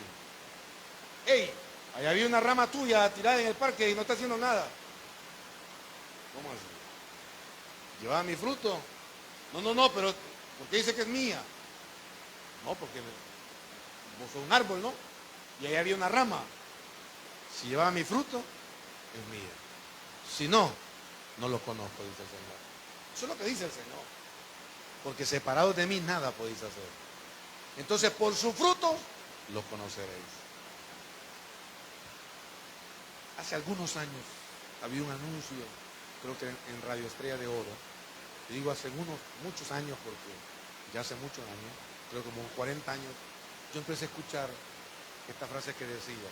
hey, allá había una rama tuya tirada en el parque y no está haciendo nada. ¿Cómo así? ¿Llevaba mi fruto? No, pero ¿por qué dice que es mía? No, porque vos sos un árbol, ¿no? Y ahí había una rama. Si llevaba mi fruto, es mía. Si no, no lo conozco, dice el Señor. Eso es lo que dice el Señor. Porque separados de mí nada podéis hacer. Entonces, por su fruto los conoceréis. Hace algunos años había un anuncio, creo que en Radio Estrella de Oro. Y digo hace muchos años porque ya hace muchos años, creo como 40 años, yo empecé a escuchar esta frase que decía: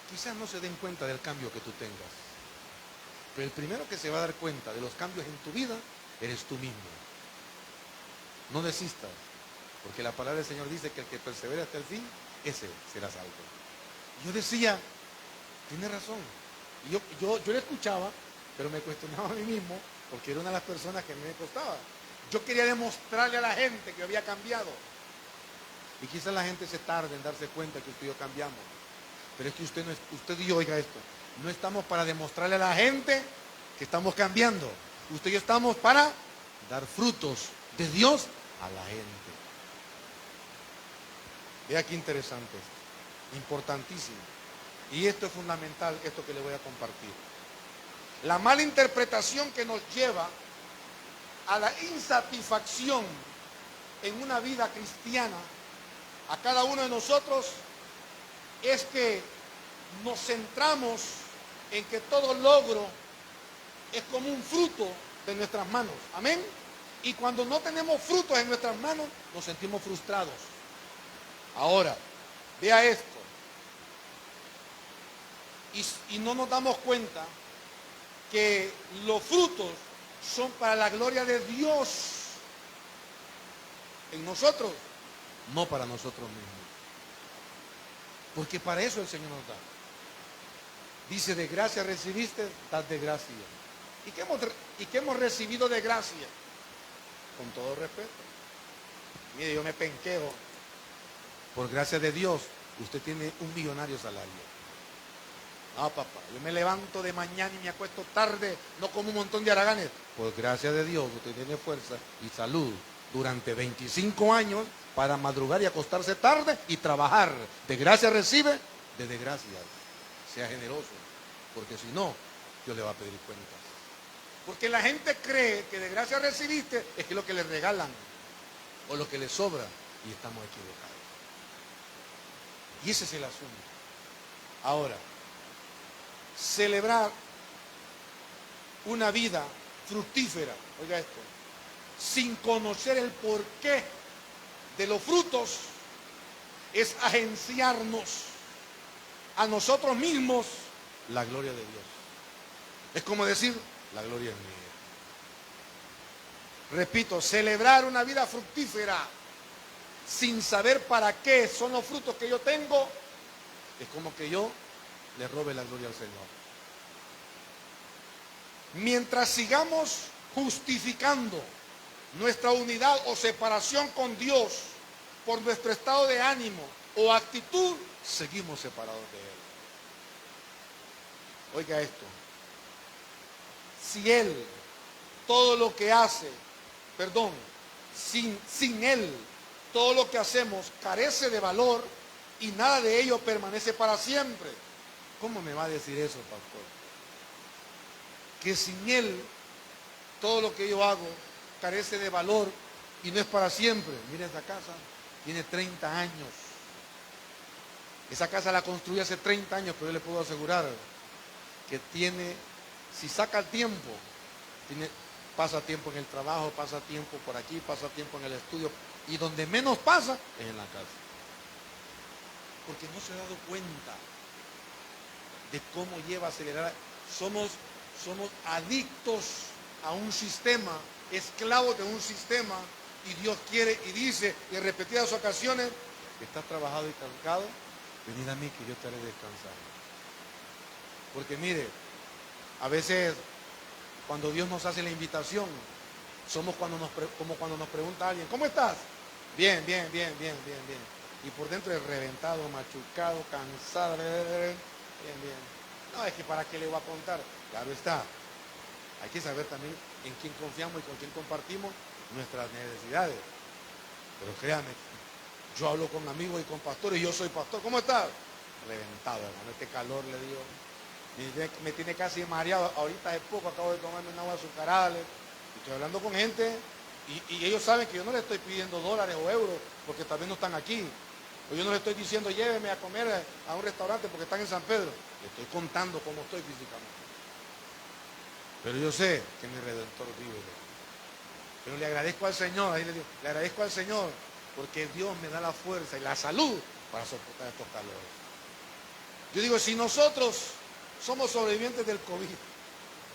quizás no se den cuenta del cambio que tú tengas, pero el primero que se va a dar cuenta de los cambios en tu vida eres tú mismo. No desistas, porque la palabra del Señor dice que el que persevera hasta el fin, ese será salvo. Y yo decía, tiene razón. Y yo le escuchaba, pero me cuestionaba a mí mismo, porque era una de las personas que me costaba. Yo quería demostrarle a la gente que yo había cambiado. Y quizás la gente se tarde en darse cuenta que usted y yo cambiamos. Pero es que usted y yo, oiga esto, no estamos para demostrarle a la gente que estamos cambiando. Usted y yo estamos para dar frutos de Dios a la gente. Vea qué interesante esto, importantísimo. Y esto es fundamental, esto que le voy a compartir. La mala interpretación que nos lleva a la insatisfacción en una vida cristiana, a cada uno de nosotros, es que nos centramos en que todo logro es como un fruto de nuestras manos. Amén. Y cuando no tenemos frutos en nuestras manos, nos sentimos frustrados. Ahora, vea esto. Y no nos damos cuenta que los frutos son para la gloria de Dios en nosotros, no para nosotros mismos. Porque para eso el Señor nos da. Dice, de gracia recibiste, dad de gracia. ¿Y qué hemos recibido de gracia? Con todo respeto. Mire, yo me penqueo. Por gracia de Dios, usted tiene un millonario salario. No, papá, yo me levanto de mañana y me acuesto tarde, no como un montón de haraganes. Por gracia de Dios, usted tiene fuerza y salud durante 25 años para madrugar y acostarse tarde y trabajar. De gracia recibe, de desgracia. Sea generoso, porque si no, Dios le va a pedir cuentas. Porque la gente cree que de gracia recibiste es que es lo que le regalan o lo que le sobra, y estamos equivocados. Y ese es el asunto. Ahora, celebrar una vida fructífera, oiga esto, sin conocer el porqué de los frutos, es agenciarnos a nosotros mismos la gloria de Dios. Es como decir, la gloria es mía. Repito, celebrar una vida fructífera sin saber para qué son los frutos que yo tengo, es como que yo le robe la gloria al Señor. Mientras sigamos justificando nuestra unidad o separación con Dios por nuestro estado de ánimo o actitud, seguimos separados de Él. Oiga esto, si Él, todo lo que hace, sin Él, todo lo que hacemos carece de valor y nada de ello permanece para siempre. ¿Cómo me va a decir eso, pastor? Que sin Él, todo lo que yo hago carece de valor y no es para siempre. Mira, esta casa tiene 30 años. Esa casa la construí hace 30 años, pero yo le puedo asegurar que tiene, si saca el tiempo, pasa tiempo en el trabajo, pasa tiempo por aquí, pasa tiempo en el estudio, y donde menos pasa es en la casa. Porque no se ha dado cuenta de cómo lleva a acelerar. Somos adictos a un sistema, esclavos de un sistema, y Dios quiere y dice en repetidas ocasiones, estás trabajado y cansado, venid a mí que yo te haré descansar. Porque mire, a veces cuando Dios nos hace la invitación, somos como cuando nos pregunta alguien, ¿cómo estás? Bien. Y por dentro es reventado, machucado, cansado, bien. No, es que para qué le voy a contar. Claro está, hay que saber también en quién confiamos y con quién compartimos nuestras necesidades. Pero créame, yo hablo con amigos y con pastores, y yo soy pastor, ¿cómo estás? Reventado, hermano, este calor le dio. Me tiene casi mareado. Ahorita hace poco acabo de tomarme una agua azucarada. Estoy hablando con gente y ellos saben que yo no les estoy pidiendo dólares o euros porque tal vez no están aquí. O yo no les estoy diciendo lléveme a comer a un restaurante porque están en San Pedro. Les estoy contando cómo estoy físicamente. Pero yo sé que mi Redentor vive. Pero le agradezco al Señor, ahí le digo, le agradezco al Señor porque Dios me da la fuerza y la salud para soportar estos calores. Yo digo, si nosotros somos sobrevivientes del COVID,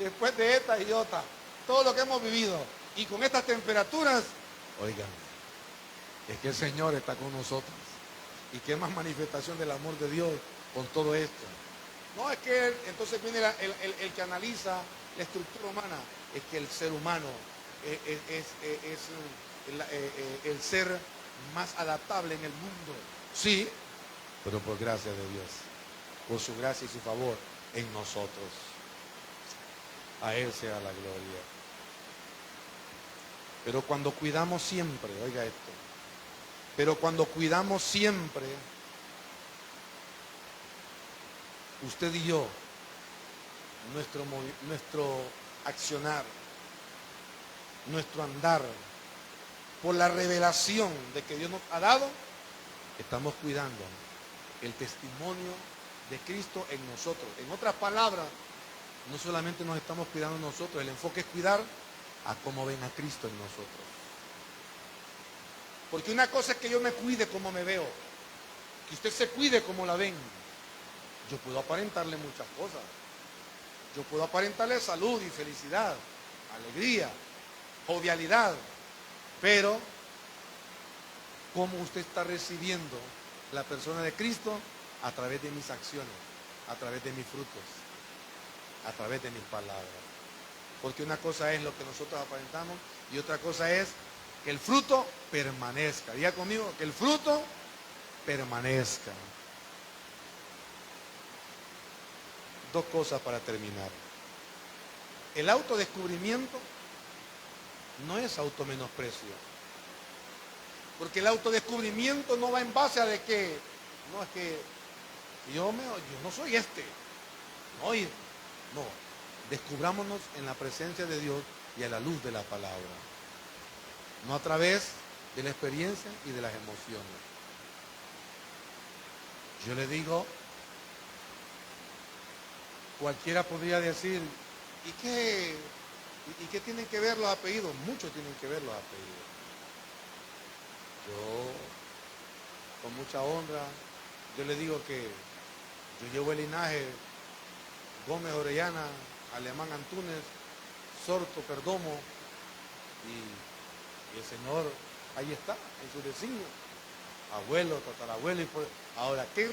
después de esta y otra, todo lo que hemos vivido, y con estas temperaturas, oigan, es que el Señor está con nosotros. Y qué más manifestación del amor de Dios con todo esto. No es que entonces viene el que analiza la estructura humana, es que el ser humano es el ser más adaptable en el mundo. Sí, pero por gracia de Dios, por su gracia y su favor en nosotros. A Él sea la gloria. Pero cuando cuidamos siempre, oiga esto, pero cuando cuidamos siempre, usted y yo, nuestro accionar, nuestro andar, por la revelación de que Dios nos ha dado, estamos cuidando el testimonio de Cristo en nosotros. En otras palabras, no solamente nos estamos cuidando nosotros, el enfoque es cuidar a cómo ven a Cristo en nosotros. Porque una cosa es que yo me cuide como me veo, que usted se cuide como la ven. Yo puedo aparentarle muchas cosas. Yo puedo aparentarle salud y felicidad, alegría, jovialidad, pero ¿cómo usted está recibiendo la persona de Cristo? A través de mis acciones, a través de mis frutos, a través de mis palabras. Porque una cosa es lo que nosotros aparentamos y otra cosa es que el fruto permanezca. Diga conmigo, que el fruto permanezca. Dos cosas para terminar. El autodescubrimiento no es automenosprecio. Porque el autodescubrimiento no va en base a de que, no, es que yo no soy este. No, no, descubrámonos en la presencia de Dios y a la luz de la palabra. No a través de la experiencia y de las emociones. Yo le digo, cualquiera podría decir, ¿y qué tienen que ver los apellidos? Muchos tienen que ver los apellidos. Yo, con mucha honra, yo le digo que yo llevo el linaje Gómez Orellana, Alemán Antúnez, Sorto Perdomo, y el Señor ahí está, en su designio. Abuelo, tatarabuelo. Ahora, ¿qué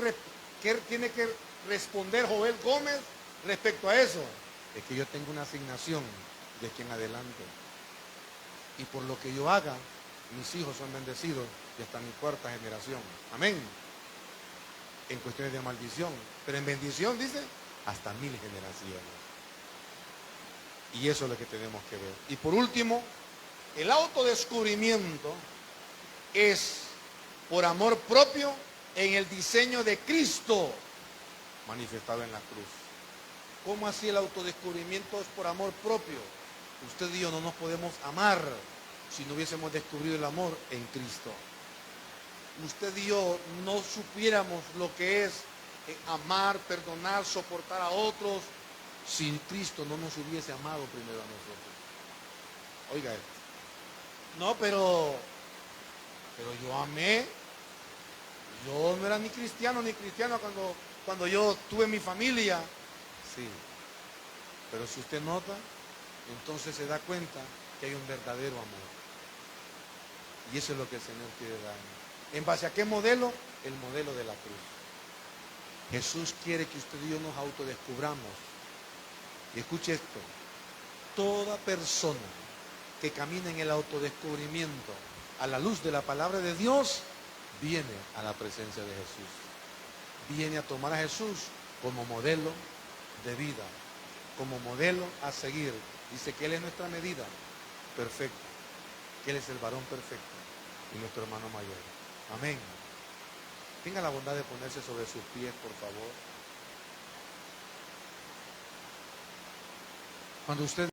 tiene que responder Joel Gómez respecto a eso? Es que yo tengo una asignación de aquí en adelante. Y por lo que yo haga, mis hijos son bendecidos y hasta mi cuarta generación. Amén. En cuestiones de maldición. Pero en bendición, dice, hasta 1000 generaciones. Y eso es lo que tenemos que ver. Y por último, el autodescubrimiento es por amor propio en el diseño de Cristo manifestado en la cruz. ¿Cómo así el autodescubrimiento es por amor propio? Usted y yo no nos podemos amar si no hubiésemos descubierto el amor en Cristo. Usted y yo no supiéramos lo que es amar, perdonar, soportar a otros, si Cristo no nos hubiese amado primero a nosotros. Oiga esto. No, pero yo amé. Yo no era ni cristiano cuando yo tuve mi familia. Sí. Pero si usted nota, entonces se da cuenta que hay un verdadero amor. Y eso es lo que el Señor quiere dar. ¿En base a qué modelo? El modelo de la cruz. Jesús quiere que usted y yo nos autodescubramos. Y escuche esto. Toda persona que camina en el autodescubrimiento a la luz de la palabra de Dios, viene a la presencia de Jesús. Viene a tomar a Jesús como modelo de vida, como modelo a seguir. Dice que Él es nuestra medida perfecta, que Él es el varón perfecto y nuestro hermano mayor. Amén. Tenga la bondad de ponerse sobre sus pies, por favor. Cuando usted